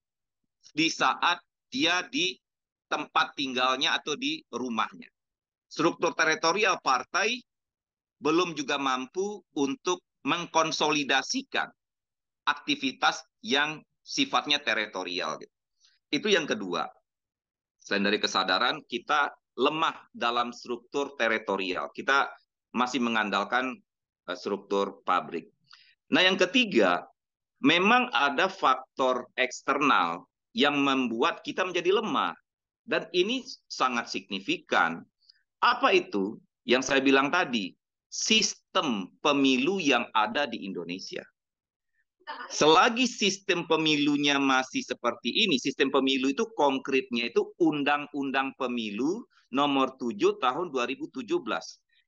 di saat dia di tempat tinggalnya atau di rumahnya. Struktur teritorial partai belum juga mampu untuk mengkonsolidasikan aktivitas yang sifatnya teritorial. Itu yang kedua. Selain dari kesadaran, kita lemah dalam struktur teritorial. Kita masih mengandalkan struktur pabrik. Nah, yang ketiga, memang ada faktor eksternal yang membuat kita menjadi lemah. Dan ini sangat signifikan. Apa itu? Yang saya bilang tadi, sistem pemilu yang ada di Indonesia. Selagi sistem pemilunya masih seperti ini, sistem pemilu itu konkretnya itu Undang-Undang Pemilu nomor 7 tahun 2017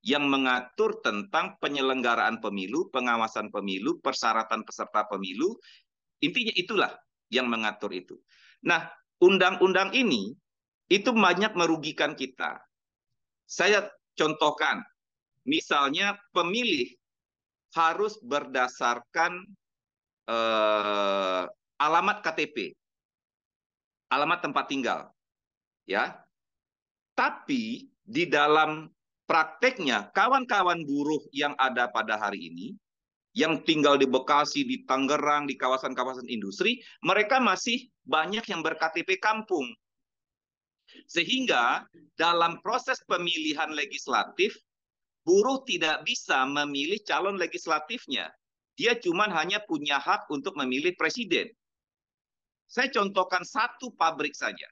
yang mengatur tentang penyelenggaraan pemilu, pengawasan pemilu, persyaratan peserta pemilu. Intinya itulah yang mengatur itu. Nah, undang-undang ini itu banyak merugikan kita. Saya contohkan, misalnya pemilih harus berdasarkan alamat KTP, alamat tempat tinggal, ya. Tapi di dalam prakteknya, kawan-kawan buruh yang ada pada hari ini, yang tinggal di Bekasi, di Tangerang, di kawasan-kawasan industri, mereka masih banyak yang ber-KTP kampung. Sehingga dalam proses pemilihan legislatif, buruh tidak bisa memilih calon legislatifnya. Dia cuma hanya punya hak untuk memilih presiden. Saya contohkan satu pabrik saja.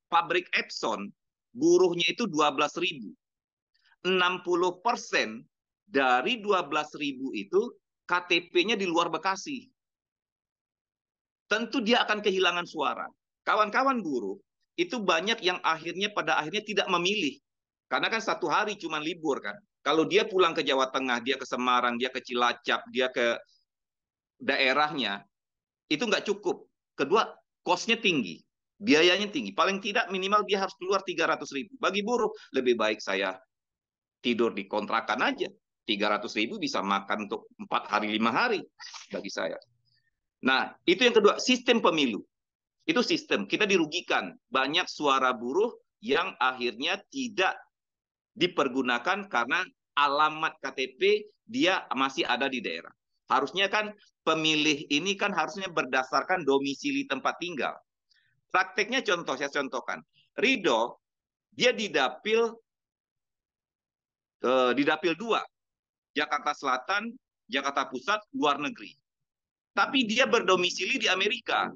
Pabrik Epson, buruhnya itu 12.000. 60% dari 12.000 itu KTP-nya di luar Bekasi. Tentu dia akan kehilangan suara. Kawan-kawan buruh itu banyak yang pada akhirnya tidak memilih. Karena kan satu hari cuma libur kan. Kalau dia pulang ke Jawa Tengah, dia ke Semarang, dia ke Cilacap, dia ke daerahnya, itu nggak cukup. Kedua, cost-nya tinggi, biayanya tinggi. Paling tidak minimal dia harus keluar 300.000. Bagi buruh, lebih baik saya tidur di kontrakan aja. 300.000 bisa makan untuk 4 hari, 5 hari bagi saya. Nah, itu yang kedua, sistem pemilu. Itu sistem, kita dirugikan. Banyak suara buruh yang akhirnya tidak dipergunakan karena alamat KTP dia masih ada di daerah. Harusnya kan pemilih ini kan harusnya berdasarkan domisili tempat tinggal. Prakteknya saya contohkan. Ridho, dia di dapil 2, Jakarta Selatan, Jakarta Pusat, luar negeri. Tapi dia berdomisili di Amerika.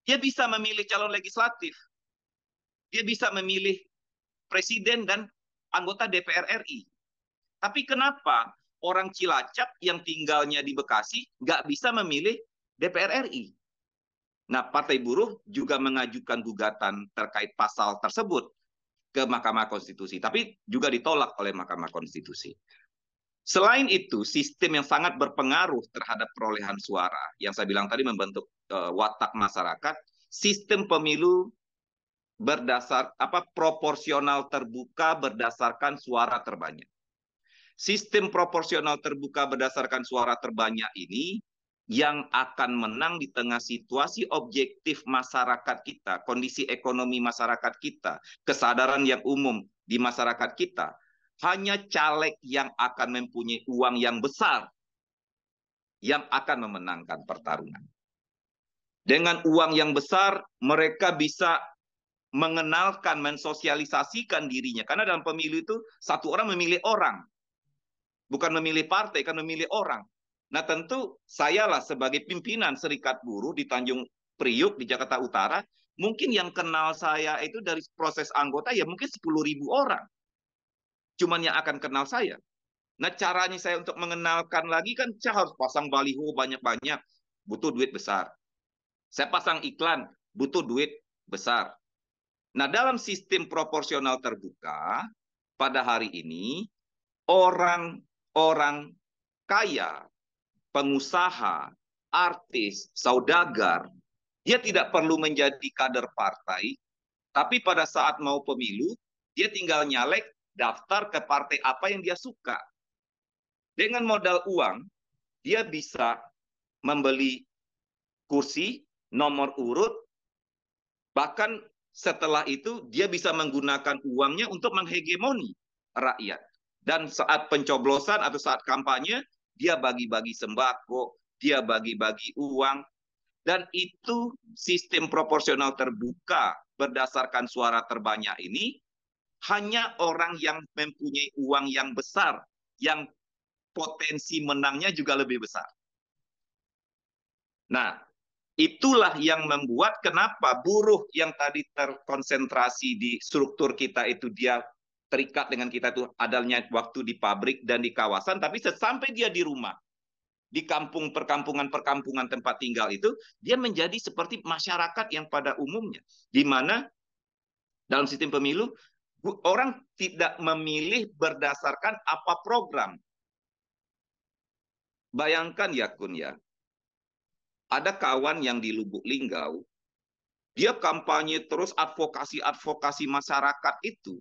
Dia bisa memilih calon legislatif. Dia bisa memilih presiden dan anggota DPR RI. Tapi kenapa orang Cilacap yang tinggalnya di Bekasi nggak bisa memilih DPR RI? Nah, Partai Buruh juga mengajukan gugatan terkait pasal tersebut. ke Mahkamah Konstitusi, tapi juga ditolak oleh Mahkamah Konstitusi. Selain itu, sistem yang sangat berpengaruh terhadap perolehan suara, yang saya bilang tadi membentuk watak masyarakat, sistem pemilu proporsional terbuka berdasarkan suara terbanyak. Sistem proporsional terbuka berdasarkan suara terbanyak ini yang akan menang di tengah situasi objektif masyarakat kita, kondisi ekonomi masyarakat kita, kesadaran yang umum di masyarakat kita. Hanya caleg yang akan mempunyai uang yang besar yang akan memenangkan pertarungan. Dengan uang yang besar, mereka bisa mengenalkan, mensosialisasikan dirinya. Karena dalam pemilu itu, satu orang memilih orang. Bukan memilih partai, kan memilih orang. Nah tentu sayalah sebagai pimpinan Serikat Buruh di Tanjung Priuk, di Jakarta Utara, mungkin yang kenal saya itu dari proses anggota ya mungkin 10.000 orang. Cuman yang akan kenal saya. Nah caranya saya untuk mengenalkan lagi kan saya harus pasang baliho banyak-banyak, butuh duit besar. Saya pasang iklan, butuh duit besar. Nah dalam sistem proporsional terbuka, pada hari ini, orang-orang kaya, pengusaha, artis, saudagar, dia tidak perlu menjadi kader partai, tapi pada saat mau pemilu, dia tinggal nyalek, daftar ke partai apa yang dia suka. Dengan modal uang, dia bisa membeli kursi, nomor urut, bahkan setelah itu dia bisa menggunakan uangnya untuk menghegemoni rakyat. Dan saat pencoblosan atau saat kampanye, dia bagi-bagi sembako, dia bagi-bagi uang, dan itu sistem proporsional terbuka berdasarkan suara terbanyak ini hanya orang yang mempunyai uang yang besar, yang potensi menangnya juga lebih besar. Nah, itulah yang membuat kenapa buruh yang tadi terkonsentrasi di struktur kita itu dia terikat dengan kita itu adanya waktu di pabrik dan di kawasan, tapi sesampai dia di rumah, di kampung perkampungan tempat tinggal itu, dia menjadi seperti masyarakat yang pada umumnya, di mana dalam sistem pemilu orang tidak memilih berdasarkan apa program. Bayangkan ya Kun ya, ada kawan yang di Lubuk Linggau, dia kampanye terus advokasi masyarakat itu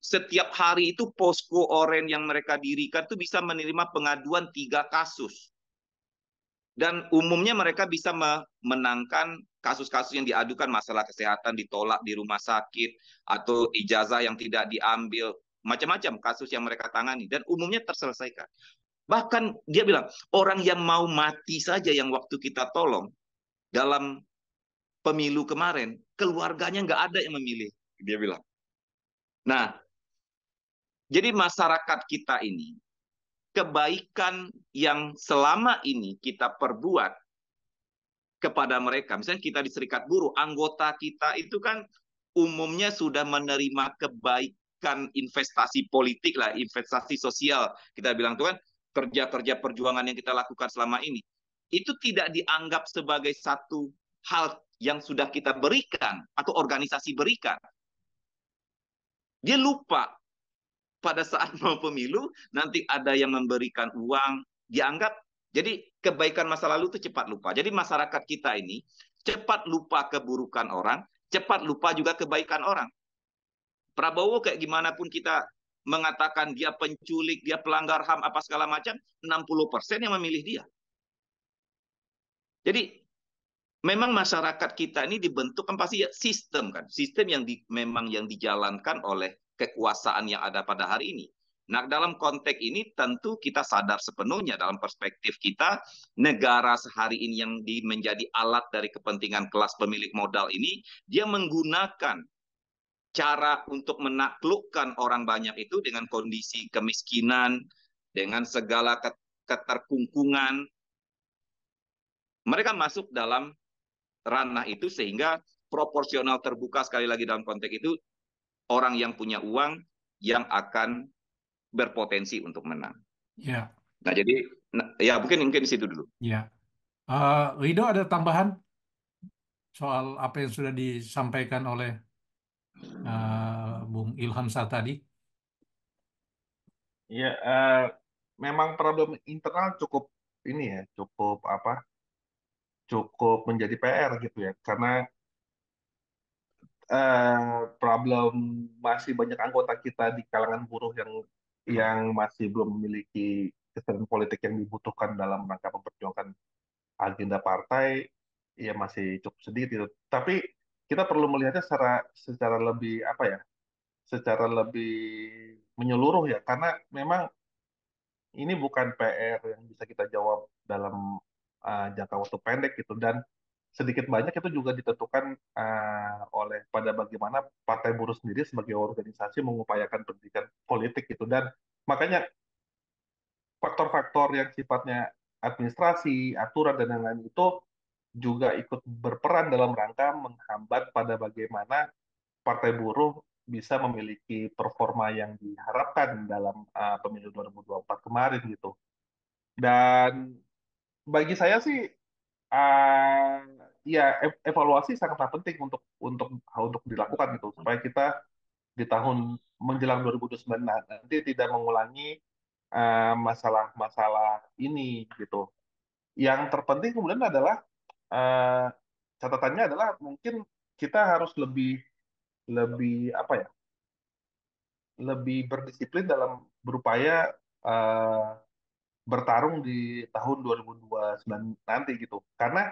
setiap hari itu posko oren yang mereka dirikan itu bisa menerima pengaduan 3 kasus. Dan umumnya mereka bisa memenangkan kasus-kasus yang diadukan, masalah kesehatan ditolak di rumah sakit, atau ijazah yang tidak diambil, macam-macam kasus yang mereka tangani, dan umumnya terselesaikan. Bahkan dia bilang, orang yang mau mati saja yang waktu kita tolong, dalam pemilu kemarin, keluarganya nggak ada yang memilih, dia bilang. Nah, jadi masyarakat kita ini, kebaikan yang selama ini kita perbuat kepada mereka, misalnya kita di Serikat Buruh, anggota kita itu kan umumnya sudah menerima kebaikan investasi politik lah, investasi sosial, kita bilang tuh kan, kerja-kerja perjuangan yang kita lakukan selama ini, itu tidak dianggap sebagai satu hal yang sudah kita berikan, atau organisasi berikan. Dia lupa pada saat mau pemilu, nanti ada yang memberikan uang, dianggap, jadi kebaikan masa lalu itu cepat lupa. Jadi masyarakat kita ini cepat lupa keburukan orang, cepat lupa juga kebaikan orang. Prabowo kayak gimana pun kita mengatakan dia penculik, dia pelanggar HAM, apa segala macam, 60% yang memilih dia. Jadi memang masyarakat kita ini dibentuk kan pasti ya sistem kan, sistem yang memang yang dijalankan oleh kekuasaan yang ada pada hari ini. Nah, dalam konteks ini tentu kita sadar sepenuhnya dalam perspektif kita, negara sehari ini yang menjadi alat dari kepentingan kelas pemilik modal ini, dia menggunakan cara untuk menaklukkan orang banyak itu dengan kondisi kemiskinan, dengan segala keterkungkungan. Mereka masuk dalam ranah itu sehingga proporsional terbuka, sekali lagi dalam konteks itu, orang yang punya uang yang akan berpotensi untuk menang. Ya, Nah, jadi ya mungkin di situ dulu. ya. Rido ada tambahan soal apa yang sudah disampaikan oleh Bung Ilham saat tadi. Ya, memang problem internal cukup ini ya, cukup apa? Cukup menjadi PR gitu ya, karena problem masih banyak anggota kita di kalangan buruh yang masih belum memiliki kesadaran politik yang dibutuhkan dalam rangka memperjuangkan agenda partai, ya masih cukup sedikit gitu. Tapi kita perlu melihatnya secara secara lebih apa ya, secara lebih menyeluruh ya, karena memang ini bukan PR yang bisa kita jawab dalam jangka waktu pendek gitu, dan sedikit banyak itu juga ditentukan oleh pada bagaimana Partai Buruh sendiri sebagai organisasi mengupayakan pendidikan politik gitu, dan makanya faktor-faktor yang sifatnya administrasi, aturan dan lain-lain itu juga ikut berperan dalam rangka menghambat pada bagaimana Partai Buruh bisa memiliki performa yang diharapkan dalam pemilu 2024 kemarin gitu. Dan bagi saya sih uh, ya evaluasi sangatlah penting untuk dilakukan gitu supaya kita di tahun menjelang 2029 nanti tidak mengulangi masalah-masalah ini gitu. Yang terpenting kemudian adalah uh, catatannya adalah mungkin kita harus lebih lebih apa ya, lebih berdisiplin dalam berupaya uh, bertarung di tahun 2029 nanti gitu. Karena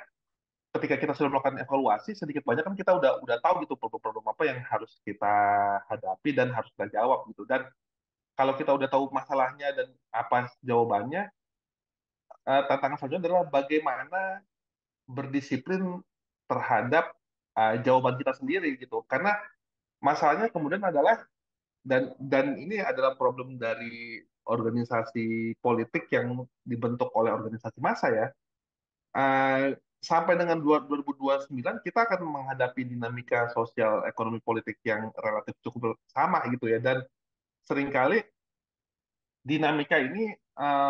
ketika kita sudah melakukan evaluasi sedikit banyak kan kita udah tahu gitu problem-problem apa yang harus kita hadapi dan harus kita jawab gitu. Dan kalau kita udah tahu masalahnya dan apa jawabannya, tantangan selanjutnya adalah bagaimana berdisiplin terhadap jawaban kita sendiri gitu. Karena masalahnya kemudian adalah, dan ini adalah problem dari organisasi politik yang dibentuk oleh organisasi massa ya. Sampai dengan 2029 kita akan menghadapi dinamika sosial ekonomi politik yang relatif cukup sama gitu ya, dan seringkali dinamika ini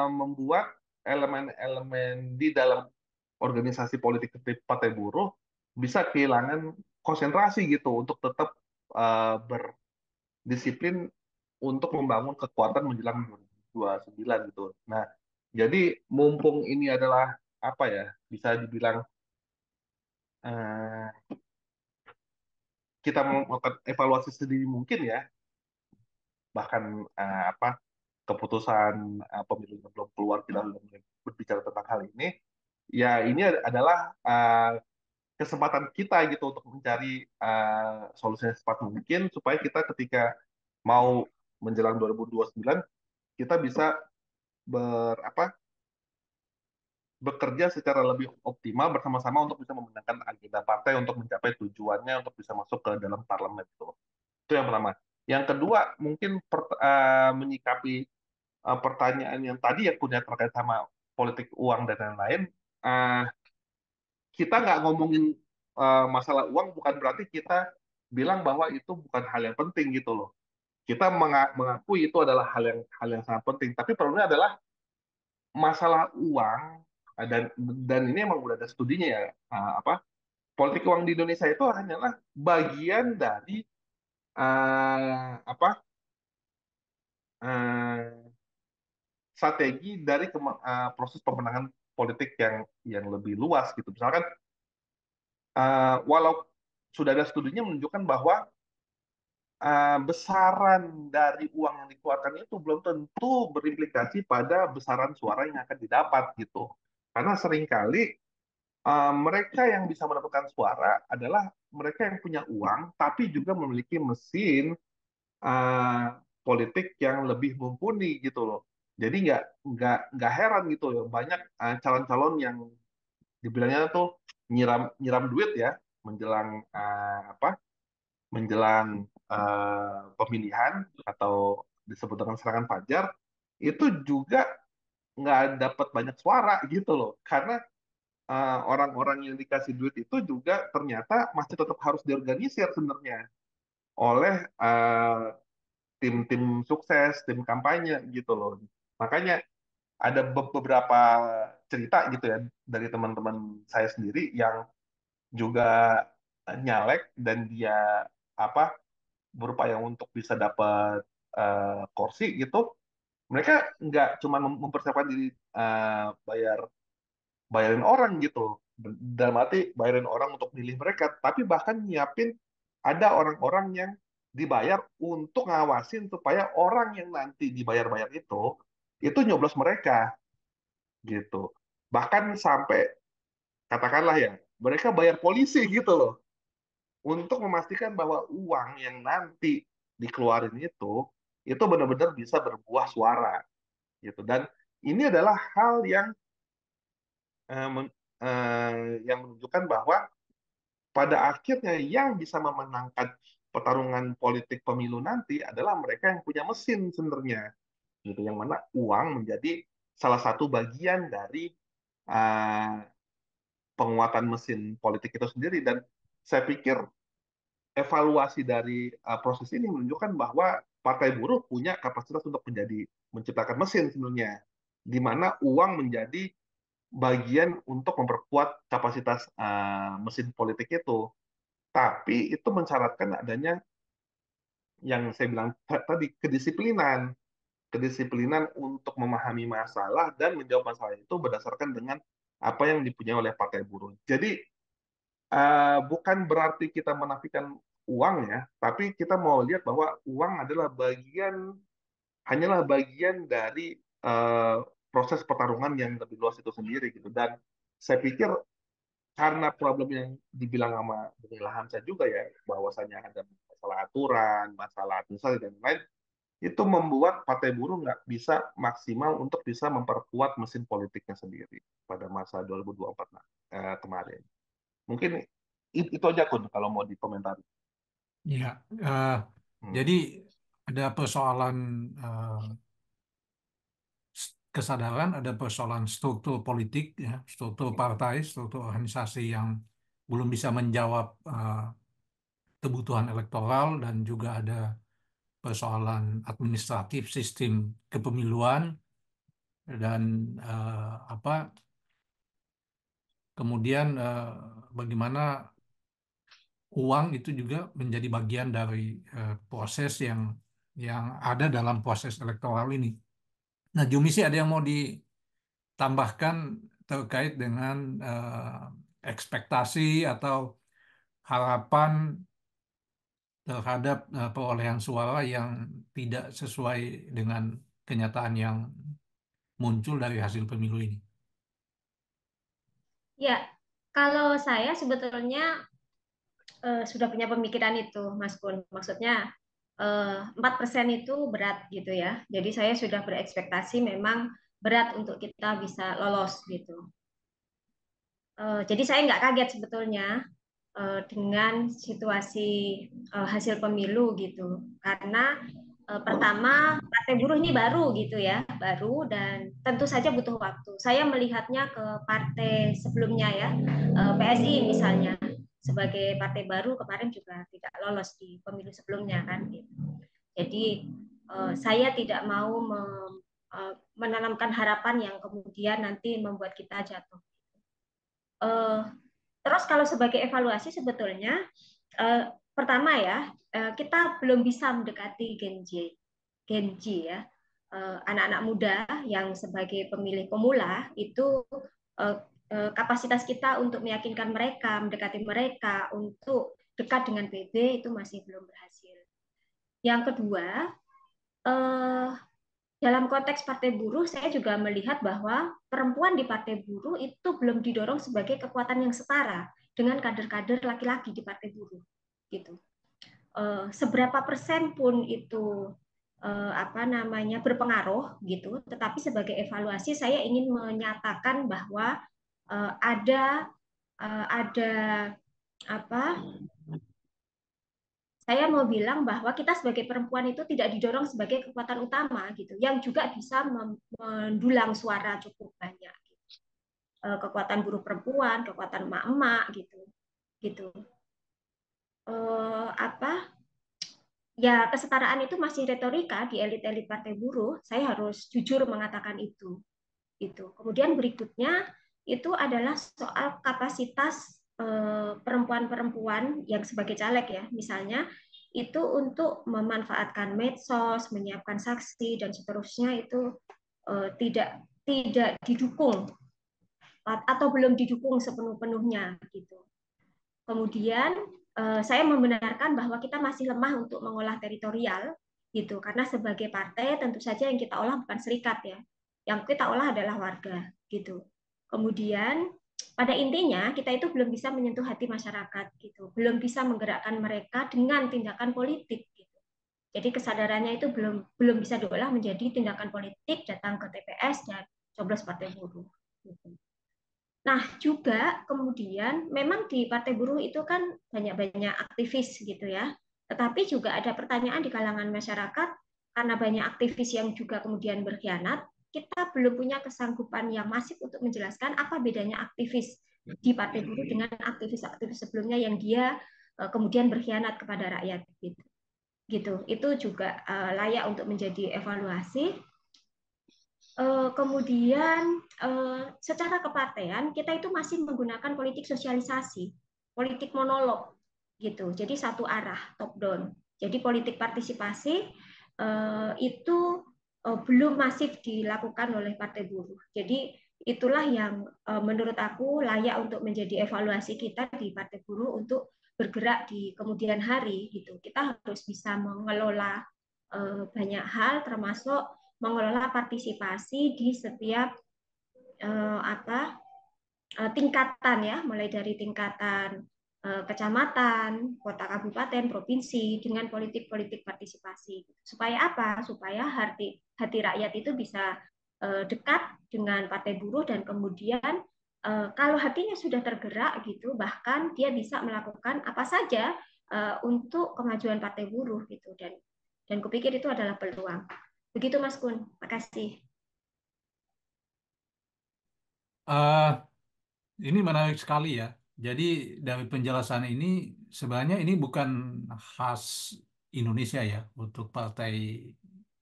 membuat elemen-elemen di dalam organisasi politik seperti Partai Buruh bisa kehilangan konsentrasi gitu untuk tetap berdisiplin untuk membangun kekuatan menjelang 2029 gitu. Nah, jadi mumpung ini adalah apa ya, bisa dibilang eh, kita melakukan evaluasi sedini mungkin ya, bahkan apa keputusan pemilu yang belum keluar kita belum berbicara tentang hal ini, ya ini adalah kesempatan kita gitu untuk mencari solusi yang cepat mungkin supaya kita ketika mau menjelang 2029 kita bisa apa bekerja secara lebih optimal bersama-sama untuk bisa memenangkan agenda partai untuk mencapai tujuannya untuk bisa masuk ke dalam parlemen itu. Itu yang pertama. Yang kedua, mungkin menyikapi pertanyaan yang tadi yang punya terkait sama politik uang dan lain-lain. Uh, kita nggak ngomongin masalah uang bukan berarti kita bilang bahwa itu bukan hal yang penting gitu loh. Kita mengakui itu adalah hal yang sangat penting. Tapi problemnya adalah masalah uang dan ini emang udah ada studinya ya, apa politik uang di Indonesia itu hanyalah bagian dari apa uh, strategi dari proses pemenangan politik yang lebih luas gitu. Misalkan walau sudah ada studinya menunjukkan bahwa besaran dari uang yang dikeluarkan itu belum tentu berimplikasi pada besaran suara yang akan didapat gitu. Karena seringkali mereka yang bisa mendapatkan suara adalah mereka yang punya uang, tapi juga memiliki mesin uh, politik yang lebih mumpuni gitu loh. Jadi nggak heran gitu loh, banyak calon-calon yang dibilangnya tuh nyiram nyiram duit ya menjelang apa menjelang pemilihan atau disebut dengan serangan fajar itu juga nggak dapat banyak suara gitu loh, karena orang-orang yang dikasih duit itu juga ternyata masih tetap harus diorganisir sebenarnya oleh tim-tim sukses, tim kampanye gitu loh. Makanya ada beberapa cerita gitu ya dari teman-teman saya sendiri yang juga nyalek dan dia apa berupaya untuk bisa dapat kursi gitu, mereka nggak cuma mempersiapkan diri bayarin orang gitu, dalam arti bayarin orang untuk milih mereka, tapi bahkan nyiapin ada orang-orang yang dibayar untuk ngawasin supaya orang yang nanti dibayar-bayar itu nyoblos mereka gitu. Bahkan sampai katakanlah ya, mereka bayar polisi gitu loh untuk memastikan bahwa uang yang nanti dikeluarin itu benar-benar bisa berbuah suara gitu. Dan ini adalah hal eh, men- yang menunjukkan bahwa pada akhirnya yang bisa memenangkan pertarungan politik pemilu nanti adalah mereka yang punya mesin sebenarnya gitu, yang mana uang menjadi salah satu bagian dari uh, penguatan mesin politik itu sendiri. Dan saya pikir evaluasi dari proses ini menunjukkan bahwa partai buruh punya kapasitas untuk menciptakan mesin sebenarnya, di mana uang menjadi bagian untuk memperkuat kapasitas mesin politik itu. Tapi itu mensyaratkan adanya yang saya bilang tadi, kedisiplinan. Kedisiplinan untuk memahami masalah dan menjawab masalah itu berdasarkan dengan apa yang dipunyai oleh partai buruh. Jadi bukan berarti kita menafikan uang ya, tapi kita mau lihat bahwa uang adalah hanyalah bagian dari proses pertarungan yang lebih luas itu sendiri gitu. Dan saya pikir karena problem yang dibilang sama Bung Ilham saya juga ya, bahwasanya ada masalah aturan, masalah administrasi dan lain-lain, itu membuat partai buruh nggak bisa maksimal untuk bisa memperkuat mesin politiknya sendiri pada masa 2024 kemarin. Mungkin itu aja Kun kalau mau dikomentari. Ya, eh, Hmm. jadi ada persoalan kesadaran, ada persoalan struktur politik, ya, struktur partai, struktur organisasi yang belum bisa menjawab kebutuhan elektoral, dan juga ada persoalan administratif sistem kepemiluan, dan apa kemudian bagaimana uang itu juga menjadi bagian dari proses yang ada dalam proses elektoral ini. Nah, Jumisi, ada yang mau ditambahkan terkait dengan ekspektasi atau harapan terhadap perolehan suara yang tidak sesuai dengan kenyataan yang muncul dari hasil pemilu ini? Ya, kalau saya sebetulnya sudah punya pemikiran itu, Mas Kun. Maksudnya 4% itu berat gitu ya. Jadi saya sudah berekspektasi memang berat untuk kita bisa lolos gitu. Jadi saya nggak kaget sebetulnya dengan situasi hasil pemilu gitu. Karena pertama partai buruh ini baru gitu ya, baru, dan tentu saja butuh waktu. Saya melihatnya ke partai sebelumnya ya, PSI misalnya, sebagai partai baru kemarin juga tidak lolos di pemilu sebelumnya kan gitu. Jadi saya tidak mau menanamkan harapan yang kemudian nanti membuat kita jatuh. Terus kalau sebagai evaluasi sebetulnya pertama ya, kita belum bisa mendekati Gen Z ya, anak-anak muda yang sebagai pemilih pemula itu, kapasitas kita untuk meyakinkan mereka, mendekati mereka untuk dekat dengan PB itu masih belum berhasil. Yang kedua, dalam konteks partai buruh, saya juga melihat bahwa perempuan di partai buruh itu belum didorong sebagai kekuatan yang setara dengan kader-kader laki-laki di partai buruh. Gitu. Seberapa persen pun itu berpengaruh gitu, tetapi sebagai evaluasi saya ingin menyatakan bahwa ada apa saya mau bilang bahwa kita sebagai perempuan itu tidak didorong sebagai kekuatan utama gitu, yang juga bisa mendulang suara cukup banyak. Kekuatan buruh perempuan, kekuatan emak-emak gitu, gitu. Ya kesetaraan itu masih retorika di elit-elit partai buruh. Saya harus jujur mengatakan itu. Kemudian berikutnya itu adalah soal kapasitas perempuan-perempuan yang sebagai caleg ya, misalnya itu untuk memanfaatkan medsos, menyiapkan saksi dan seterusnya itu tidak tidak didukung atau belum didukung sepenuh-penuhnya gitu. Kemudian saya membenarkan bahwa kita masih lemah untuk mengolah teritorial gitu, karena sebagai partai tentu saja yang kita olah bukan serikat ya, yang kita olah adalah warga gitu. Kemudian pada intinya kita itu belum bisa menyentuh hati masyarakat gitu, belum bisa menggerakkan mereka dengan tindakan politik gitu. Jadi kesadarannya itu belum bisa diolah menjadi tindakan politik, datang ke TPS dan coblos partai buruh gitu. Nah, juga kemudian memang di Partai Buruh itu kan banyak-banyak aktivis gitu ya. Tetapi juga ada pertanyaan di kalangan masyarakat karena banyak aktivis yang juga kemudian berkhianat, kita belum punya kesanggupan yang masif untuk menjelaskan apa bedanya aktivis di Partai Buruh dengan aktivis-aktivis sebelumnya yang dia kemudian berkhianat kepada rakyat gitu. Gitu. Itu juga layak untuk menjadi evaluasi. Kemudian secara kepartean kita itu masih menggunakan politik sosialisasi, politik monolog gitu. Jadi satu arah top down. Jadi politik partisipasi itu belum masif dilakukan oleh Partai Buruh. Jadi itulah yang menurut aku layak untuk menjadi evaluasi kita di Partai Buruh untuk bergerak di kemudian hari gitu. Kita harus bisa mengelola banyak hal termasuk mengelola partisipasi di setiap tingkatan ya, mulai dari tingkatan kecamatan, kota, kabupaten, provinsi dengan politik-politik partisipasi. Supaya apa? Supaya hati rakyat itu bisa dekat dengan Partai Buruh dan kemudian kalau hatinya sudah tergerak gitu, bahkan dia bisa melakukan apa saja untuk kemajuan Partai Buruh gitu dan kupikir itu adalah peluang. Begitu Mas Kun, makasih. Ini menarik sekali ya. Jadi dari penjelasan ini sebenarnya ini bukan khas Indonesia ya untuk partai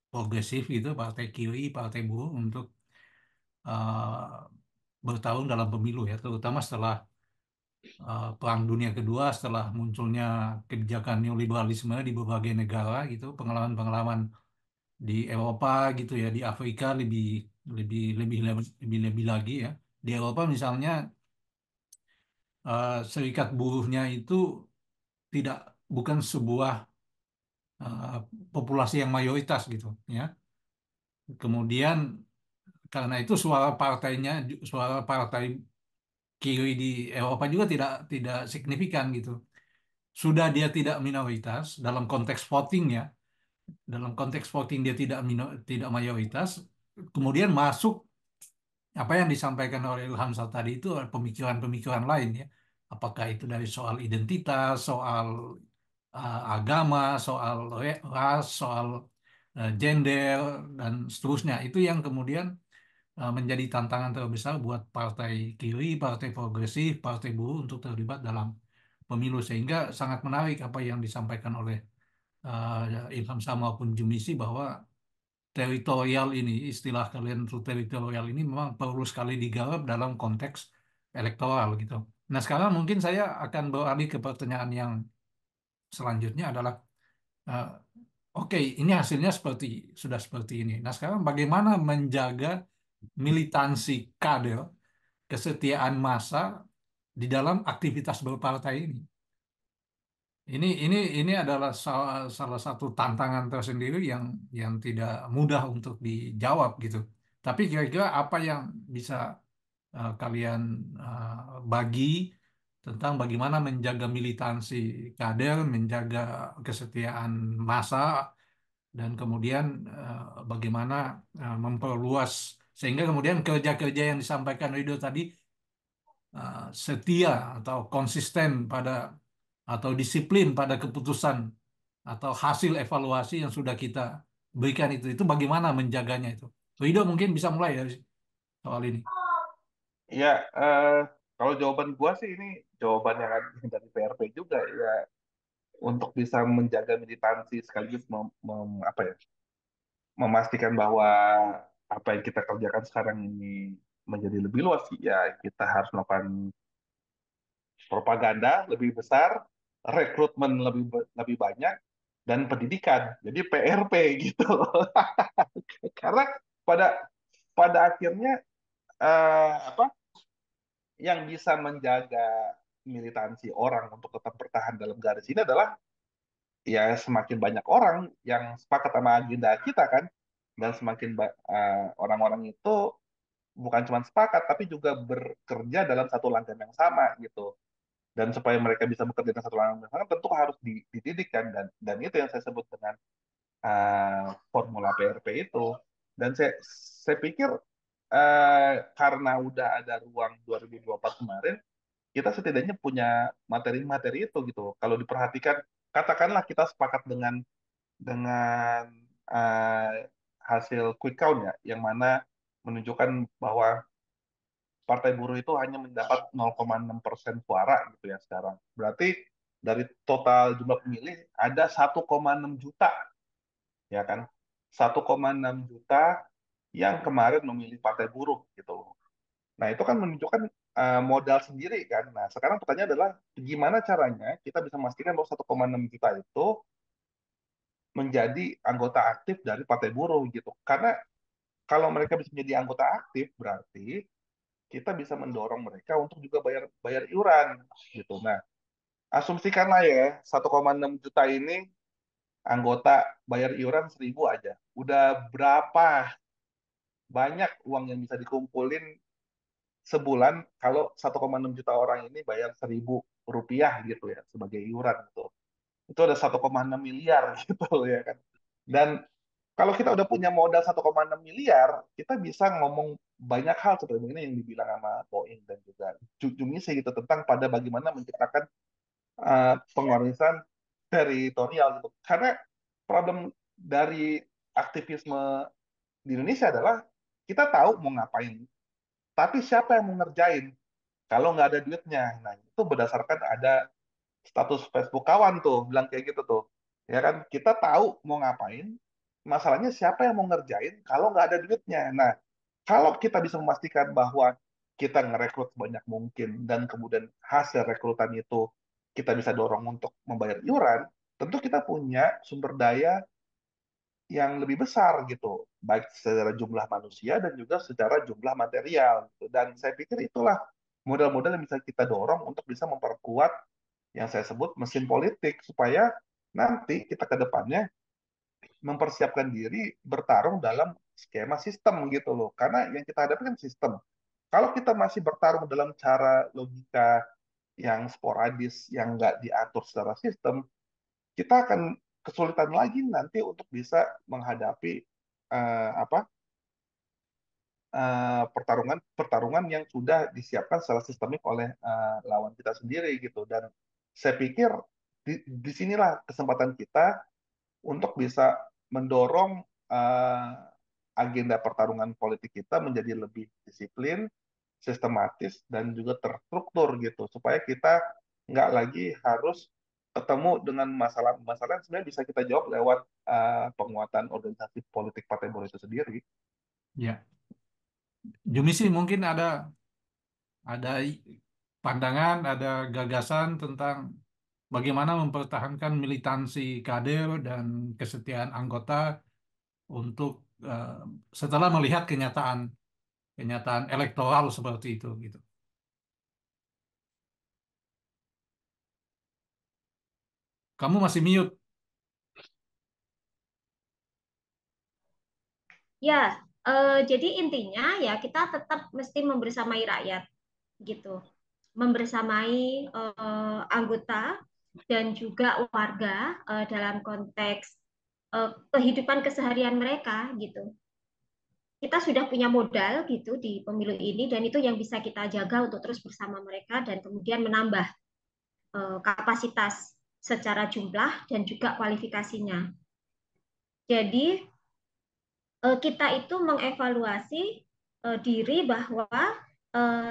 progresif gitu, partai kiri, partai buruh untuk uh, bertarung dalam pemilu ya, terutama setelah Perang Dunia Kedua, setelah munculnya kebijakan neoliberalisme di berbagai negara gitu, pengalaman-pengalaman di Eropa gitu ya, di Afrika lebih lebih lebih lebih lebih lagi ya. Di Eropa misalnya serikat buruhnya itu tidak bukan sebuah uh, populasi yang mayoritas gitu ya. Kemudian karena itu suara partai kiri di Eropa juga tidak signifikan gitu. Sudah dia tidak minoritas dalam konteks voting ya, dalam konteks voting dia tidak mayoritas, kemudian masuk apa yang disampaikan oleh Ilham Shah tadi itu pemikiran-pemikiran lain ya. Apakah itu dari soal identitas, soal agama, soal ras, soal gender dan seterusnya. Itu yang kemudian menjadi tantangan terbesar buat partai kiri, partai progresif, partai buruh untuk terlibat dalam pemilu. Sehingga sangat menarik apa yang disampaikan oleh Ilham Shah maupun Jumisi bahwa teritorial ini, istilah kalian untuk teritorial ini memang perlu sekali digarap dalam konteks elektoral gitu. Nah sekarang mungkin saya akan beralih ke pertanyaan yang selanjutnya adalah, eh, oke, ini hasilnya sudah seperti ini. Nah sekarang bagaimana menjaga militansi kader, kesetiaan massa di dalam aktivitas berpartai ini? Ini adalah salah satu tantangan tersendiri yang tidak mudah untuk dijawab gitu. Tapi kira-kira apa yang bisa kalian uh, bagi tentang bagaimana menjaga militansi kader, menjaga kesetiaan massa, dan kemudian bagaimana memperluas sehingga kemudian kerja-kerja yang disampaikan Rido tadi setia atau konsisten pada atau disiplin pada keputusan atau hasil evaluasi yang sudah kita berikan itu bagaimana menjaganya itu. Rido mungkin bisa mulai dari soal ini. Ya, kalau jawaban gua sih ini jawaban yang dari PRP juga ya, untuk bisa menjaga militansi sekaligus apa ya, memastikan bahwa apa yang kita kerjakan sekarang ini menjadi lebih luas ya, kita harus melakukan propaganda lebih besar, rekrutmen lebih banyak, dan pendidikan. Jadi PRP gitu loh. Karena pada pada akhirnya apa yang bisa menjaga militansi orang untuk tetap bertahan dalam garis ini adalah ya semakin banyak orang yang sepakat sama agenda kita kan, dan semakin orang-orang itu bukan cuma sepakat tapi juga bekerja dalam satu langgam yang sama gitu. Dan supaya mereka bisa bekerja dalam satu langgam yang sama tentu harus dididik kan, dan itu yang saya sebut dengan formula PRP itu. Dan saya pikir karena udah ada ruang 2024 kemarin, kita setidaknya punya materi-materi itu gitu. Kalau diperhatikan, katakanlah kita sepakat dengan hasil quick count ya, yang mana menunjukkan bahwa Partai Buruh itu hanya mendapat 0,6% suara gitu ya sekarang. Berarti dari total jumlah pemilih ada 1,6 juta, ya kan? 1,6 juta yang kemarin memilih Partai Buruh gitu. Nah, itu kan menunjukkan modal sendiri kan. Nah, sekarang pertanyaan adalah gimana caranya kita bisa memastikan bahwa 1,6 juta itu menjadi anggota aktif dari Partai Buruh gitu. Karena kalau mereka bisa menjadi anggota aktif, berarti kita bisa mendorong mereka untuk juga bayar bayar iuran gitu. Nah, asumsikanlah ya 1,6 juta ini anggota bayar iuran 1.000 aja. Udah berapa banyak uang yang bisa dikumpulin sebulan kalau 1,6 juta orang ini bayar 1.000 rupiah gitu ya sebagai iuran gitu. Itu ada 1,6 miliar gitu ya kan. Dan kalau kita udah punya modal 1,6 miliar, kita bisa ngomong banyak hal seperti ini yang dibilang sama Boeing dan juga Jumisi gitu tentang pada bagaimana menciptakan pengorisan teritorial gitu. Karena problem dari aktivisme di Indonesia adalah kita tahu mau ngapain, tapi siapa yang mau ngerjain kalau nggak ada duitnya? Nah, itu berdasarkan ada status Facebook kawan tuh, bilang kayak gitu tuh. Ya kan, kita tahu mau ngapain, masalahnya siapa yang mau ngerjain kalau nggak ada duitnya. Nah, kalau kita bisa memastikan bahwa kita ngerekrut sebanyak mungkin dan kemudian hasil rekrutan itu kita bisa dorong untuk membayar iuran, tentu kita punya sumber daya yang lebih besar gitu, baik secara jumlah manusia dan juga secara jumlah material. Gitu. Dan saya pikir itulah modal-modal yang bisa kita dorong untuk bisa memperkuat yang saya sebut mesin politik, supaya nanti kita ke depannya mempersiapkan diri bertarung dalam skema sistem gitu loh. Karena yang kita hadapi kan sistem. Kalau kita masih bertarung dalam cara logika yang sporadis, yang nggak diatur secara sistem, kita akan kesulitan lagi nanti untuk bisa menghadapi apa pertarungan yang sudah disiapkan secara sistemik oleh lawan kita sendiri gitu. Dan saya pikir di sinilah kesempatan kita untuk bisa mendorong agenda pertarungan politik kita menjadi lebih disiplin, sistematis, dan juga terstruktur gitu, supaya kita nggak lagi harus ketemu dengan masalah-masalah yang sebenarnya bisa kita jawab lewat penguatan organisasi politik Partai Buruh itu sendiri. Ya, Jumisi mungkin ada pandangan, ada gagasan tentang bagaimana mempertahankan militansi kader dan kesetiaan anggota untuk eh, setelah melihat kenyataan elektoral seperti itu gitu. Kamu masih mute. Ya, jadi intinya ya kita tetap mesti membersamai rakyat gitu, membersamai anggota dan juga warga dalam konteks kehidupan keseharian mereka gitu. Kita sudah punya modal gitu di pemilu ini dan itu yang bisa kita jaga untuk terus bersama mereka dan kemudian menambah kapasitas secara jumlah dan juga kualifikasinya. Jadi kita itu mengevaluasi diri bahwa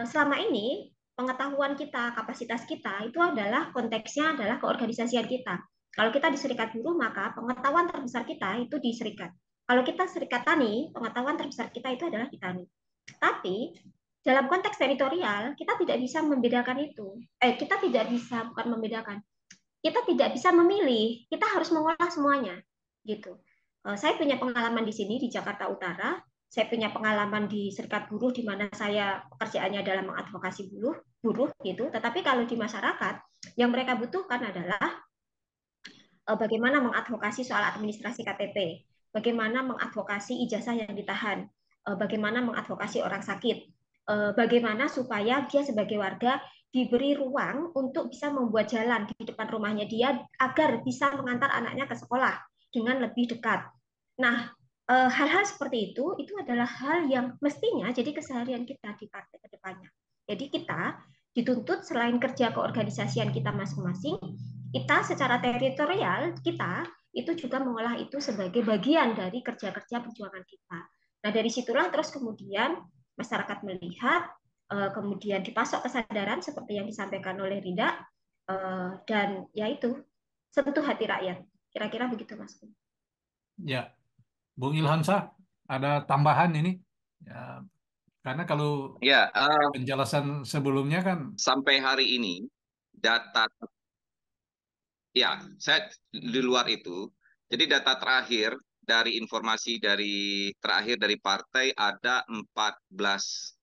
selama ini pengetahuan kita, kapasitas kita itu adalah konteksnya adalah keorganisasian kita. Kalau kita di serikat buruh, maka pengetahuan terbesar kita itu di serikat. Kalau kita serikat tani, pengetahuan terbesar kita itu adalah di tani. Tapi dalam konteks teritorial, kita tidak bisa membedakan itu. Kita tidak bisa, bukan membedakan. kita tidak bisa memilih, kita harus mengolah semuanya, gitu. Saya punya pengalaman di sini di Jakarta Utara, saya punya pengalaman di Serikat Buruh di mana saya pekerjaannya adalah mengadvokasi buruh gitu. Tetapi kalau di masyarakat yang mereka butuhkan adalah bagaimana mengadvokasi soal administrasi KTP, bagaimana mengadvokasi ijazah yang ditahan, bagaimana mengadvokasi orang sakit, bagaimana supaya dia sebagai warga diberi ruang untuk bisa membuat jalan di depan rumahnya dia agar bisa mengantar anaknya ke sekolah dengan lebih dekat. Nah, hal-hal seperti itu adalah hal yang mestinya jadi keseharian kita di partai ke depannya. Jadi kita dituntut selain kerja keorganisasian kita masing-masing, kita secara teritorial kita itu juga mengolah itu sebagai bagian dari kerja-kerja perjuangan kita. Nah, dari situlah terus kemudian masyarakat melihat, kemudian dipasok kesadaran seperti yang disampaikan oleh Rida, dan yaitu sentuh hati rakyat. Kira-kira begitu, Mas. Ya, Bung Ilhamsah, ada tambahan ini. Ya, karena kalau Ya, penjelasan sebelumnya kan, sampai hari ini data, ya, saya di luar itu. Jadi data terakhir dari informasi terakhir dari partai ada 14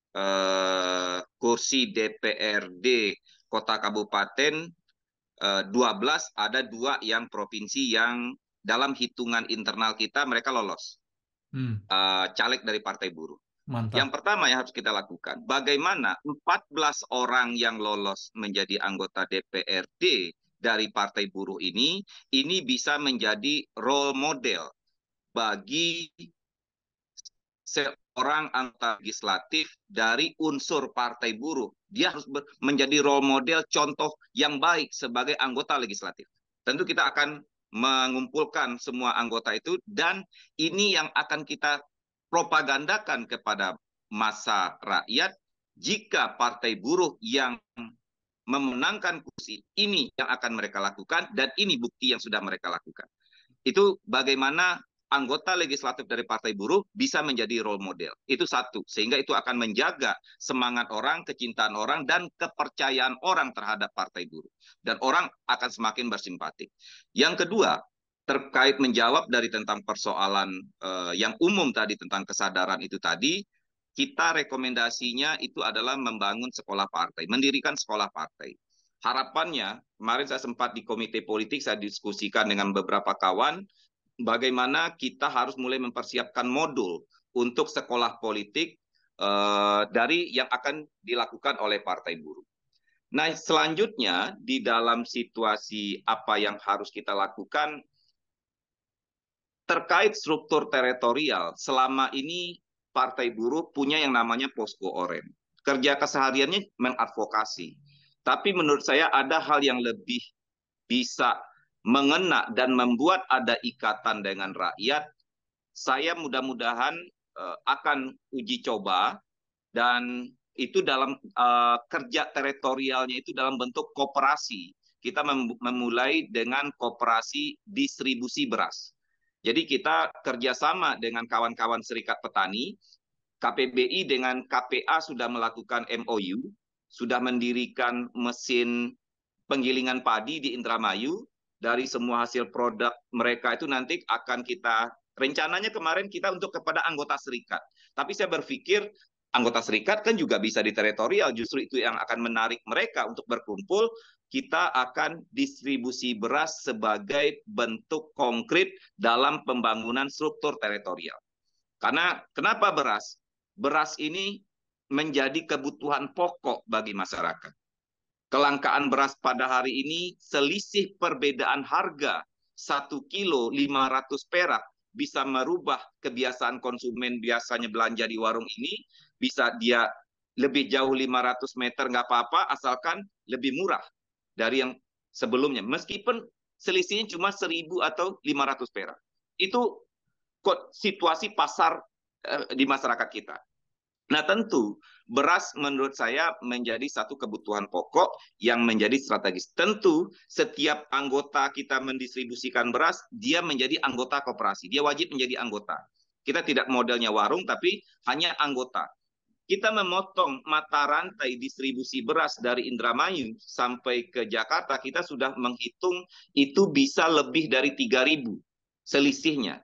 kursi DPRD kota kabupaten, 12 ada 2 yang provinsi yang dalam hitungan internal kita mereka lolos caleg dari Partai Buruh. Yang mantap. pertama yang harus kita lakukan, bagaimana 14 orang yang lolos menjadi anggota DPRD dari Partai Buruh ini bisa menjadi role model bagi seorang anggota legislatif dari unsur Partai Buruh. Dia harus menjadi role model contoh yang baik sebagai anggota legislatif. Tentu kita akan mengumpulkan semua anggota itu dan ini yang akan kita propagandakan kepada massa rakyat. Jika Partai Buruh yang memenangkan kursi, ini yang akan mereka lakukan dan ini bukti yang sudah mereka lakukan. Itu bagaimana anggota legislatif dari Partai Buruh bisa menjadi role model. Itu satu, sehingga itu akan menjaga semangat orang, kecintaan orang, dan kepercayaan orang terhadap Partai Buruh. Dan orang akan semakin bersimpati. Yang kedua, terkait menjawab dari tentang persoalan yang umum tadi tentang kesadaran itu tadi, kita rekomendasinya itu adalah membangun sekolah partai, mendirikan sekolah partai. Harapannya, kemarin saya sempat di komite politik, saya diskusikan dengan beberapa kawan, bagaimana kita harus mulai mempersiapkan modul untuk sekolah politik dari yang akan dilakukan oleh Partai Buruh. Nah, selanjutnya di dalam situasi apa yang harus kita lakukan terkait struktur teritorial, selama ini Partai Buruh punya yang namanya posko oren. Kerja kesehariannya mengadvokasi. Tapi menurut saya ada hal yang lebih bisa mengena dan membuat ada ikatan dengan rakyat. Saya mudah-mudahan akan uji coba dan itu dalam kerja teritorialnya itu dalam bentuk koperasi. Kita memulai dengan koperasi distribusi beras. Jadi kita kerjasama dengan kawan-kawan serikat petani, KPBI dengan KPA sudah melakukan MOU, sudah mendirikan mesin penggilingan padi di Indramayu. Dari semua hasil produk mereka itu nanti akan kita, rencananya kemarin kita untuk kepada anggota serikat. Tapi saya berpikir anggota serikat kan juga bisa di teritorial, justru itu yang akan menarik mereka untuk berkumpul. Kita akan distribusi beras sebagai bentuk konkret dalam pembangunan struktur teritorial. Karena kenapa beras? Beras ini menjadi kebutuhan pokok bagi masyarakat. Kelangkaan beras pada hari ini selisih perbedaan harga 1 kilo 500 perak bisa merubah kebiasaan konsumen biasanya belanja di warung ini. Bisa dia lebih jauh 500 meter nggak apa-apa asalkan lebih murah dari yang sebelumnya. Meskipun selisihnya cuma 1.000 atau 500 perak. Itu situasi pasar di masyarakat kita. Nah tentu beras menurut saya menjadi satu kebutuhan pokok yang menjadi strategis. Tentu setiap anggota kita mendistribusikan beras, dia menjadi anggota koperasi. Dia wajib menjadi anggota. Kita tidak modelnya warung, tapi hanya anggota. kita memotong mata rantai distribusi beras dari Indramayu sampai ke Jakarta, kita sudah menghitung itu bisa lebih dari 3.000 selisihnya.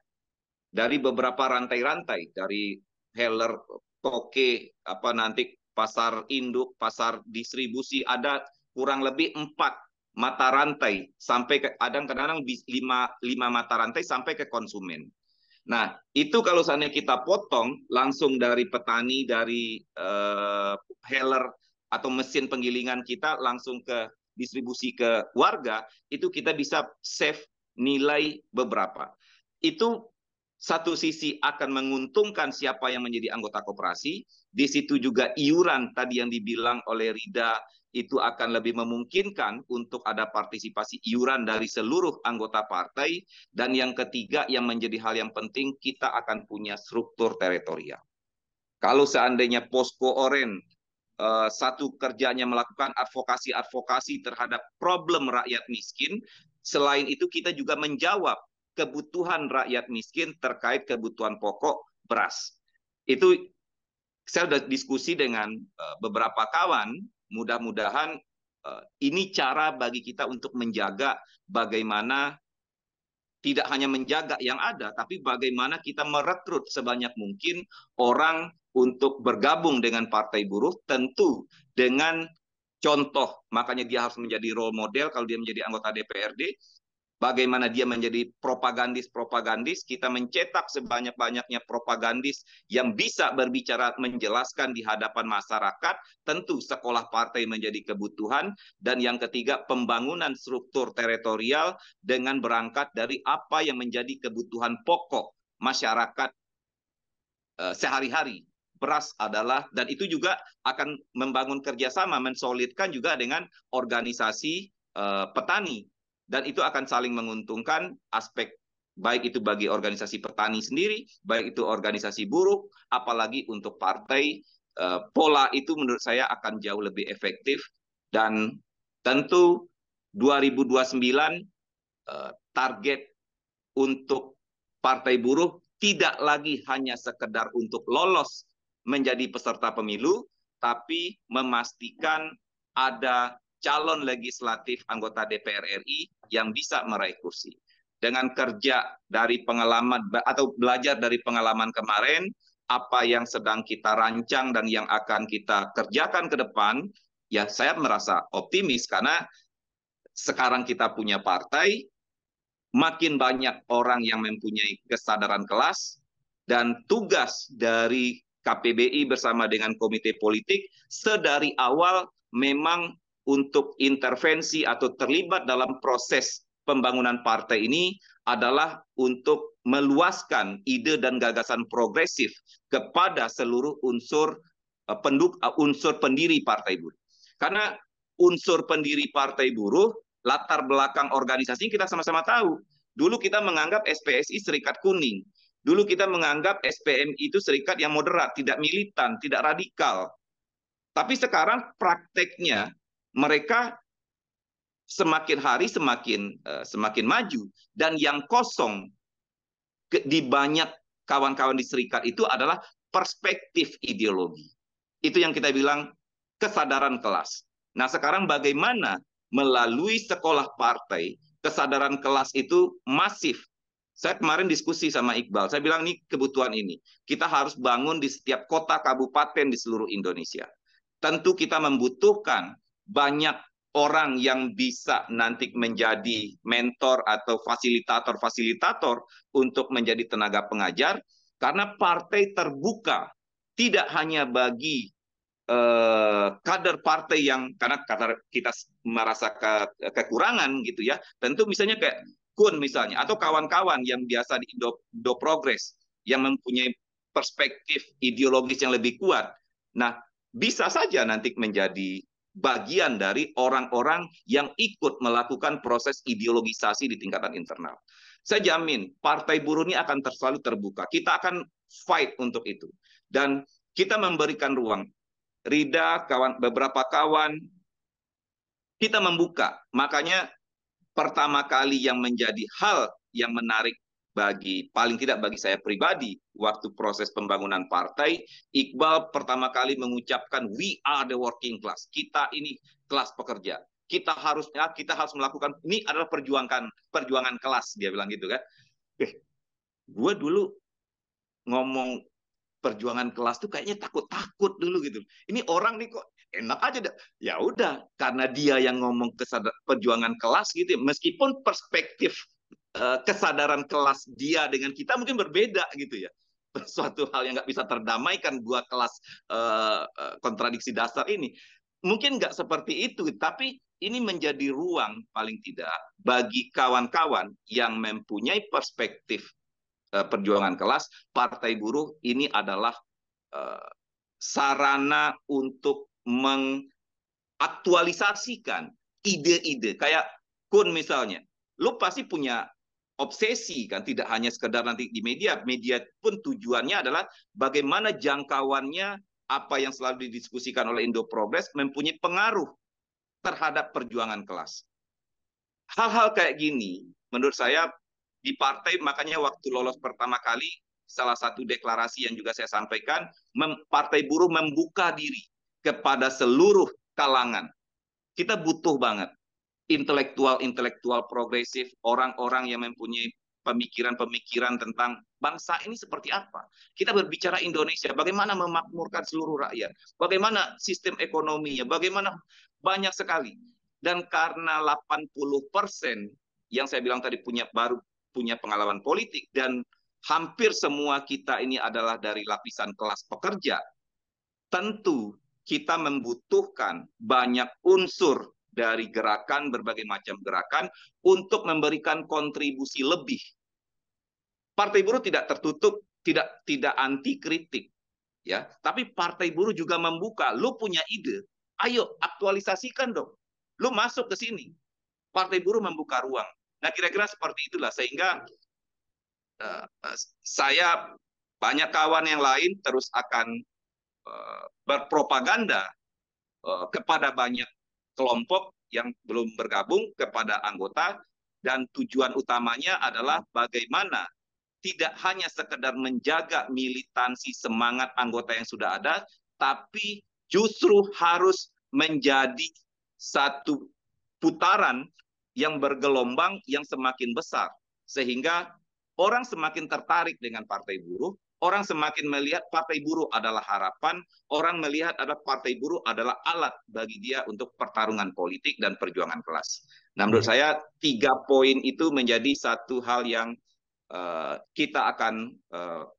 Dari beberapa rantai-rantai, dari Heller, Toke, nanti pasar induk, pasar distribusi, ada kurang lebih 4 mata rantai, sampai ke kadang-kadang 5 mata rantai sampai ke konsumen. Nah, itu kalau seandainya kita potong langsung dari petani, dari Heller atau mesin penggilingan kita langsung ke distribusi ke warga, itu kita bisa save nilai beberapa. Itu satu sisi akan menguntungkan siapa yang menjadi anggota koperasi, di situ juga iuran tadi yang dibilang oleh Rida, itu akan lebih memungkinkan untuk ada partisipasi iuran dari seluruh anggota partai. Dan yang ketiga yang menjadi hal yang penting, kita akan punya struktur teritorial. Kalau seandainya Posko Oren satu kerjanya melakukan advokasi terhadap problem rakyat miskin, selain itu kita juga menjawab kebutuhan rakyat miskin terkait kebutuhan pokok beras. Itu saya sudah diskusi dengan beberapa kawan, mudah-mudahan ini cara bagi kita untuk menjaga bagaimana tidak hanya menjaga yang ada, tapi bagaimana kita merekrut sebanyak mungkin orang untuk bergabung dengan Partai Buruh, tentu dengan contoh, makanya dia harus menjadi role model kalau dia menjadi anggota DPRD, bagaimana dia menjadi propagandis, kita mencetak sebanyak-banyaknya propagandis yang bisa berbicara menjelaskan di hadapan masyarakat, tentu sekolah partai menjadi kebutuhan, dan yang ketiga pembangunan struktur teritorial dengan berangkat dari apa yang menjadi kebutuhan pokok masyarakat sehari-hari. Beras adalah, dan itu juga akan membangun kerjasama, mensolidkan juga dengan organisasi petani. Dan itu akan saling menguntungkan aspek, baik itu bagi organisasi petani sendiri, baik itu organisasi buruh, apalagi untuk partai. Pola itu menurut saya akan jauh lebih efektif. Dan tentu 2029 target untuk Partai Buruh tidak lagi hanya sekedar untuk lolos menjadi peserta pemilu, tapi memastikan ada calon legislatif anggota DPR RI yang bisa meraih kursi. Dengan kerja dari pengalaman atau belajar dari pengalaman kemarin, apa yang sedang kita rancang dan yang akan kita kerjakan ke depan, ya saya merasa optimis karena sekarang kita punya partai, makin banyak orang yang mempunyai kesadaran kelas, dan tugas dari KPBI bersama dengan komite politik sedari awal memang untuk intervensi atau terlibat dalam proses pembangunan partai ini adalah untuk meluaskan ide dan gagasan progresif kepada seluruh unsur pendiri Partai Buruh. Karena unsur pendiri Partai Buruh, latar belakang organisasi kita sama-sama tahu. Dulu kita menganggap SPSI serikat kuning. Dulu kita menganggap SPMI itu serikat yang moderat, tidak militan, tidak radikal. Tapi sekarang prakteknya mereka semakin hari semakin maju, dan yang kosong di banyak kawan-kawan di serikat itu adalah perspektif ideologi. Itu yang kita bilang kesadaran kelas. Nah, sekarang bagaimana melalui sekolah partai kesadaran kelas itu masif. Saya kemarin diskusi sama Iqbal, saya bilang ini kebutuhan ini. Kita harus bangun di setiap kota kabupaten di seluruh Indonesia. Tentu kita membutuhkan banyak orang yang bisa nanti menjadi mentor atau fasilitator untuk menjadi tenaga pengajar, karena partai terbuka tidak hanya bagi kader partai yang, karena kita merasa kekurangan gitu ya, tentu misalnya kayak Kun misalnya, atau kawan-kawan yang biasa di Indo Progress yang mempunyai perspektif ideologis yang lebih kuat. Nah, bisa saja nanti menjadi bagian dari orang-orang yang ikut melakukan proses ideologisasi di tingkatan internal. Saya jamin Partai Buruh ini akan selalu terbuka. Kita akan fight untuk itu. Dan kita memberikan ruang. Rida, beberapa kawan, kita membuka. Makanya pertama kali yang menjadi hal yang menarik paling tidak bagi saya pribadi, waktu proses pembangunan partai, Iqbal pertama kali mengucapkan we are the working class. Kita ini kelas pekerja. Kita harus melakukan ini adalah perjuangan kelas, dia bilang gitu kan. Gue dulu ngomong perjuangan kelas tuh kayaknya takut-takut dulu gitu. Ini orang nih kok enak aja dah. Ya udah, karena dia yang ngomong perjuangan kelas gitu, meskipun perspektif kesadaran kelas dia dengan kita mungkin berbeda gitu ya. Suatu hal yang nggak bisa terdamaikan dua kelas kontradiksi dasar ini. Mungkin nggak seperti itu, tapi ini menjadi ruang paling tidak bagi kawan-kawan yang mempunyai perspektif perjuangan kelas. Partai Buruh ini adalah sarana untuk mengaktualisasikan ide-ide. Kayak Kun misalnya, lu pasti punya obsesi kan, tidak hanya sekedar nanti di media pun tujuannya adalah bagaimana jangkauannya apa yang selalu didiskusikan oleh Indo Progress mempunyai pengaruh terhadap perjuangan kelas. Hal-hal kayak gini menurut saya di partai, makanya waktu lolos pertama kali salah satu deklarasi yang juga saya sampaikan, Partai Buruh membuka diri kepada seluruh kalangan. Kita butuh banget intelektual progresif, orang-orang yang mempunyai pemikiran-pemikiran tentang bangsa ini seperti apa. Kita berbicara Indonesia, bagaimana memakmurkan seluruh rakyat, bagaimana sistem ekonominya, bagaimana banyak sekali. Dan karena 80% yang saya bilang tadi baru punya pengalaman politik, dan hampir semua kita ini adalah dari lapisan kelas pekerja, tentu kita membutuhkan banyak unsur dari berbagai macam gerakan untuk memberikan kontribusi lebih. Partai Buruh tidak tertutup, tidak anti kritik, ya. Tapi Partai Buruh juga membuka, lu punya ide, ayo aktualisasikan dong. Lu masuk ke sini. Partai Buruh membuka ruang. Nah, kira-kira seperti itulah sehingga saya banyak kawan yang lain terus akan berpropaganda kepada banyak kelompok yang belum bergabung kepada anggota, dan tujuan utamanya adalah bagaimana tidak hanya sekedar menjaga militansi semangat anggota yang sudah ada, tapi justru harus menjadi satu putaran yang bergelombang yang semakin besar, sehingga orang semakin tertarik dengan Partai Buruh, orang semakin melihat Partai Buruh adalah harapan, orang melihat adalah Partai Buruh adalah alat bagi dia untuk pertarungan politik dan perjuangan kelas. Nah, menurut saya 3 poin itu menjadi satu hal yang kita akan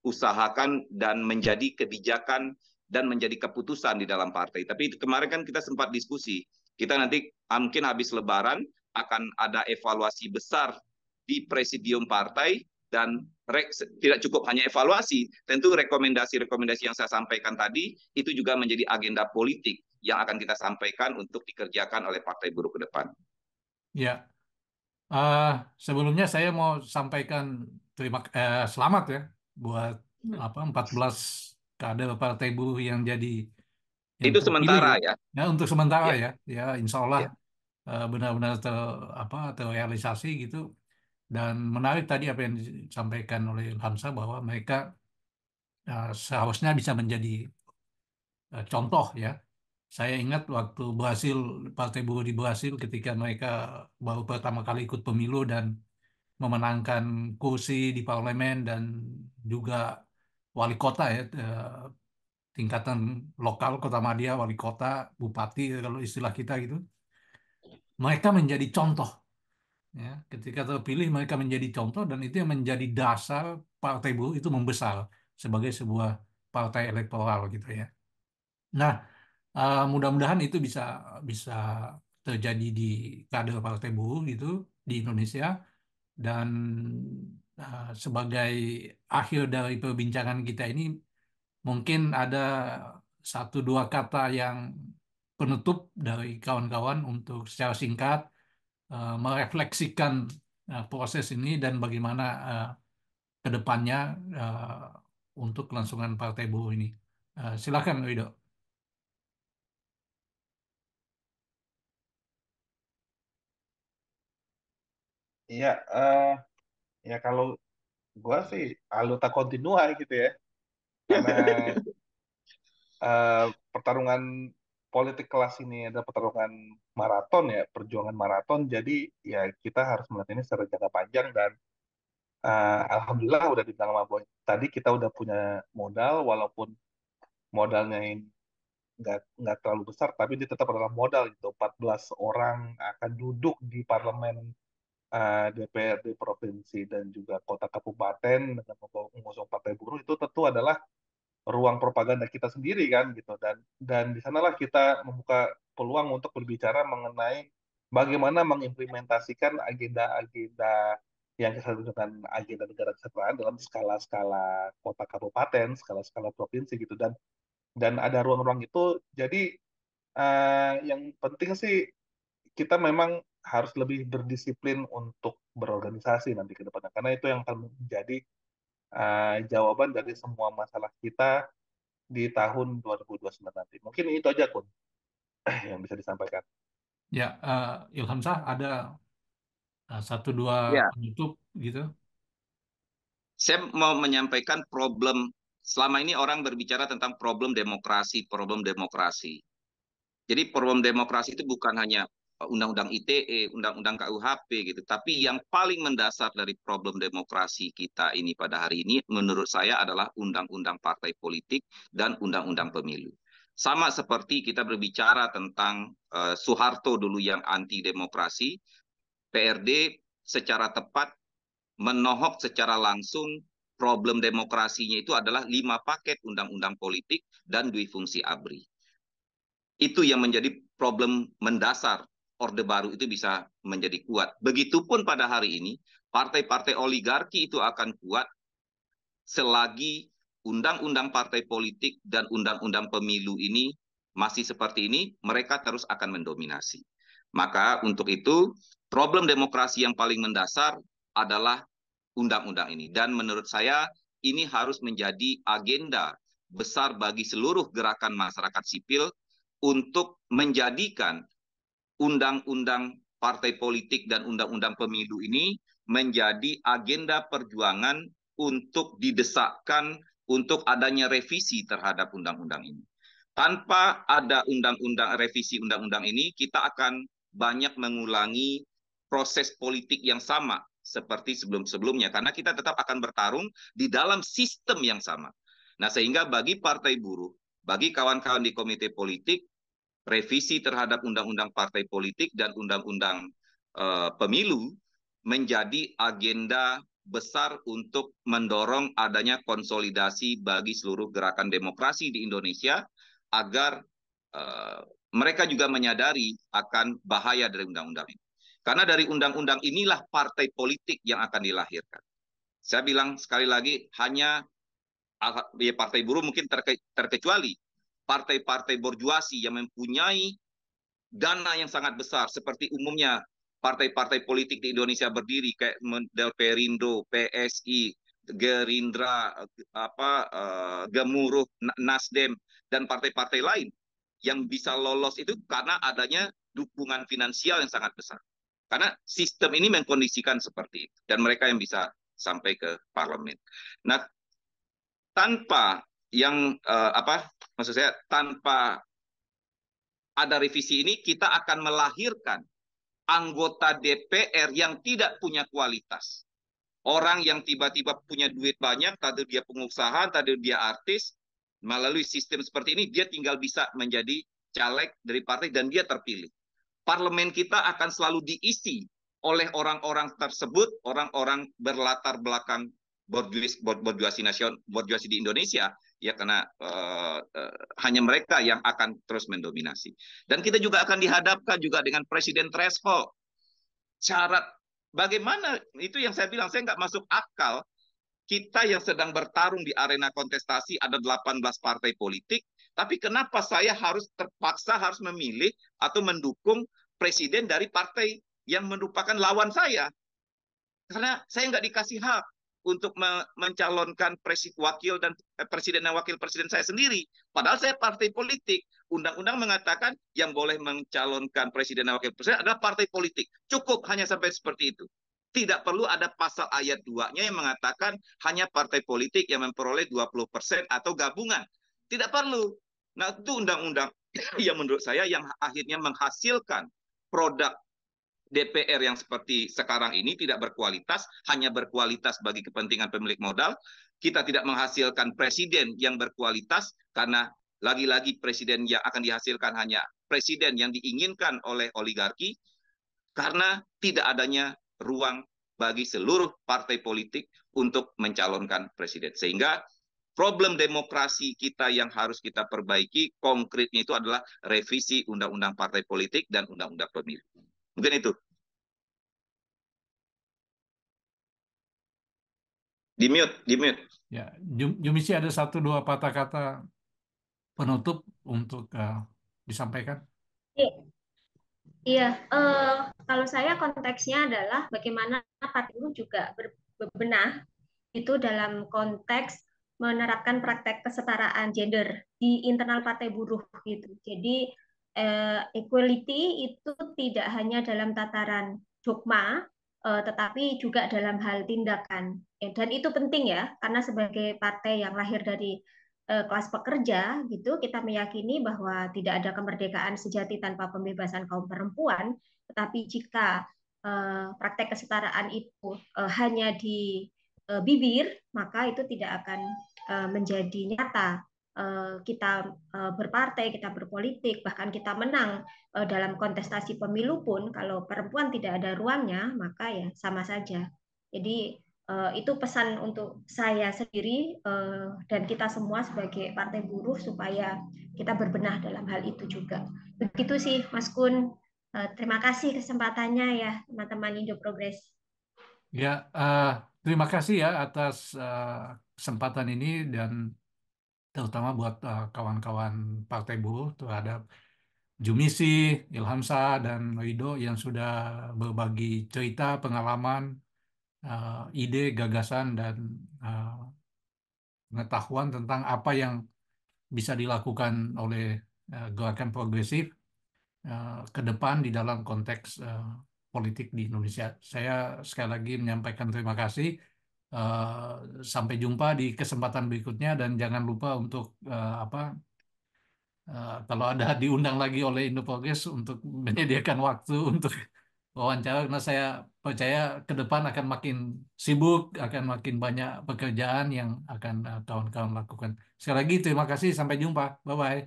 usahakan dan menjadi kebijakan dan menjadi keputusan di dalam partai. Tapi kemarin kan kita sempat diskusi, kita nanti mungkin habis Lebaran akan ada evaluasi besar di presidium partai, dan tidak cukup hanya evaluasi, tentu rekomendasi-rekomendasi yang saya sampaikan tadi itu juga menjadi agenda politik yang akan kita sampaikan untuk dikerjakan oleh Partai Buruh ke depan. Ya, sebelumnya saya mau sampaikan selamat ya buat 14 kader Partai Buruh yang Itu terpilih sementara ya. ya, untuk sementara Ya. ya, insya Allah Ya. benar-benar terrealisasi gitu. Dan menarik tadi apa yang disampaikan oleh Hamzah bahwa mereka seharusnya bisa menjadi contoh ya. Saya ingat waktu Partai Buruh di Brasil ketika mereka baru pertama kali ikut pemilu dan memenangkan kursi di parlemen dan juga wali kota ya, tingkatan lokal, kota madya, wali kota, bupati kalau istilah kita gitu. Mereka menjadi contoh ya. Ketika terpilih mereka menjadi contoh dan itu yang menjadi dasar Partai Buruh itu membesar sebagai sebuah partai elektoral gitu ya. Nah, mudah-mudahan itu bisa bisa terjadi di kader Partai Buruh gitu di Indonesia. Dan sebagai akhir dari perbincangan kita ini, mungkin ada 1-2 kata yang penutup dari kawan-kawan untuk secara singkat merefleksikan proses ini dan bagaimana ke depannya untuk kelangsungan Partai Buruh ini. Silakan, Wido. Iya, ya kalau Gua sih aluta continua gitu ya, karena eh, pertarungan politik kelas ini adalah pertarungan maraton ya, perjuangan maraton. Jadi ya kita harus melihat ini secara jangka panjang dan alhamdulillah udah dibilang sama Boy. Tadi kita udah punya modal, walaupun modalnya ini nggak terlalu besar, tapi dia tetap adalah modal gitu. 14 orang akan duduk di parlemen, DPRD provinsi dan juga kota kabupaten dengan mengusung partai buruh, itu tentu adalah ruang propaganda kita sendiri kan gitu, dan di sanalah kita membuka peluang untuk berbicara mengenai bagaimana mengimplementasikan agenda-agenda yang kita sebut dengan agenda negara kesejahteraan dalam skala-skala kota kabupaten, skala-skala provinsi gitu, dan ada ruang-ruang itu. Jadi yang penting sih kita memang harus lebih berdisiplin untuk berorganisasi nanti ke depannya, karena itu yang akan menjadi jawaban dari semua masalah kita di tahun 2029 nanti. Mungkin itu aja, Kun, yang bisa disampaikan. Ya, Ilham Shah ada satu dua Ya, penutup gitu. saya mau menyampaikan problem. Selama ini orang berbicara tentang problem demokrasi, problem demokrasi. Jadi problem demokrasi itu bukan hanya undang-undang ITE, undang-undang KUHP gitu, tapi yang paling mendasar dari problem demokrasi kita ini pada hari ini menurut saya adalah undang-undang partai politik dan undang-undang pemilu. Sama seperti kita berbicara tentang Soeharto dulu yang anti demokrasi, PRD secara tepat menohok secara langsung problem demokrasinya itu adalah 5 paket undang-undang politik dan dui fungsi ABRI. Itu yang menjadi problem mendasar Orde Baru itu bisa menjadi kuat. Begitupun pada hari ini, partai-partai oligarki itu akan kuat selagi undang-undang partai politik dan undang-undang pemilu ini masih seperti ini, mereka terus akan mendominasi. Maka untuk itu, problem demokrasi yang paling mendasar adalah undang-undang ini. Dan menurut saya, ini harus menjadi agenda besar bagi seluruh gerakan masyarakat sipil untuk menjadikan undang-undang partai politik dan undang-undang pemilu ini menjadi agenda perjuangan untuk didesakkan untuk adanya revisi terhadap undang-undang ini. Tanpa ada undang-undang revisi undang-undang ini, kita akan banyak mengulangi proses politik yang sama seperti sebelum-sebelumnya, karena kita tetap akan bertarung di dalam sistem yang sama. Nah, sehingga bagi partai buruh, bagi kawan-kawan di komite politik, revisi terhadap undang-undang partai politik dan undang-undang pemilu menjadi agenda besar untuk mendorong adanya konsolidasi bagi seluruh gerakan demokrasi di Indonesia agar mereka juga menyadari akan bahaya dari undang-undang ini. Karena dari undang-undang inilah partai politik yang akan dilahirkan. Saya bilang sekali lagi, hanya partai buruh mungkin terkecuali partai-partai borjuasi yang mempunyai dana yang sangat besar, seperti umumnya partai-partai politik di Indonesia berdiri kayak Perindo, PSI, Gerindra, Gemuruh, Nasdem, dan partai-partai lain yang bisa lolos itu karena adanya dukungan finansial yang sangat besar. Karena sistem ini mengkondisikan seperti itu, dan mereka yang bisa sampai ke parlemen. Nah, tanpa maksud saya, tanpa ada revisi ini, kita akan melahirkan anggota DPR yang tidak punya kualitas. Orang yang tiba-tiba punya duit banyak, tadi dia pengusaha, tadi dia artis, melalui sistem seperti ini, dia tinggal bisa menjadi caleg dari partai dan dia terpilih. Parlemen kita akan selalu diisi oleh orang-orang tersebut, orang-orang berlatar belakang borjuasi nasional, borjuasi di Indonesia, ya, karena hanya mereka yang akan terus mendominasi. Dan kita juga akan dihadapkan juga dengan presiden threshold. Syarat bagaimana, itu yang saya bilang, saya nggak masuk akal. Kita yang sedang bertarung di arena kontestasi ada 18 partai politik, tapi kenapa saya harus terpaksa harus memilih atau mendukung presiden dari partai yang merupakan lawan saya? Karena saya nggak dikasih hak untuk mencalonkan wakil dan presiden dan wakil presiden saya sendiri. Padahal saya partai politik. Undang-undang mengatakan yang boleh mencalonkan presiden dan wakil presiden adalah partai politik. Cukup hanya sampai seperti itu. Tidak perlu ada pasal ayat 2-nya yang mengatakan hanya partai politik yang memperoleh 20% atau gabungan. Tidak perlu. Nah, itu undang-undang yang menurut saya yang akhirnya menghasilkan produk DPR yang seperti sekarang ini tidak berkualitas, hanya berkualitas bagi kepentingan pemilik modal. Kita tidak menghasilkan presiden yang berkualitas karena lagi-lagi presiden yang akan dihasilkan hanya presiden yang diinginkan oleh oligarki karena tidak adanya ruang bagi seluruh partai politik untuk mencalonkan presiden. Sehingga problem demokrasi kita yang harus kita perbaiki konkretnya itu adalah revisi undang-undang partai politik dan undang-undang pemilu. Mungkin itu. Di mute. Ya, Jumisi ada 1-2 patah kata penutup untuk disampaikan. Iya, kalau saya konteksnya adalah bagaimana Partai Buruh juga berbenah itu dalam konteks menerapkan praktek kesetaraan gender di internal Partai Buruh gitu. Jadi equality itu tidak hanya dalam tataran dogma, tetapi juga dalam hal tindakan. Dan itu penting ya, karena sebagai partai yang lahir dari kelas pekerja gitu, kita meyakini bahwa tidak ada kemerdekaan sejati tanpa pembebasan kaum perempuan. Tetapi jika praktek kesetaraan itu hanya di bibir, maka itu tidak akan menjadi nyata. Kita berpartai, kita berpolitik, bahkan kita menang dalam kontestasi pemilu pun, kalau perempuan tidak ada ruangnya, maka ya sama saja. Jadi itu pesan untuk saya sendiri dan kita semua sebagai Partai Buruh supaya kita berbenah dalam hal itu juga. Begitu sih, Mas Kun. Terima kasih kesempatannya ya, teman-teman Indo Progress. Ya, terima kasih ya atas kesempatan ini dan terutama buat kawan-kawan Partai Buruh terhadap Jumisi, Ilhamsa, dan Wido yang sudah berbagi cerita, pengalaman, ide, gagasan, dan pengetahuan tentang apa yang bisa dilakukan oleh gerakan progresif ke depan di dalam konteks politik di Indonesia. Saya sekali lagi menyampaikan terima kasih. Sampai jumpa di kesempatan berikutnya dan jangan lupa untuk kalau ada diundang lagi oleh Indo Progress untuk menyediakan waktu untuk wawancara karena saya percaya ke depan akan makin sibuk, akan makin banyak pekerjaan yang akan kawan-kawan lakukan. Sekali lagi terima kasih, sampai jumpa. Bye-bye.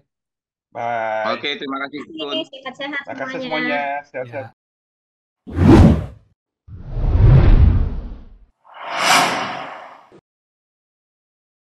Bye. Oke, terima kasih. Sehat-sehat Terima kasih semuanya. semuanya. Sehat-sehat. Ya.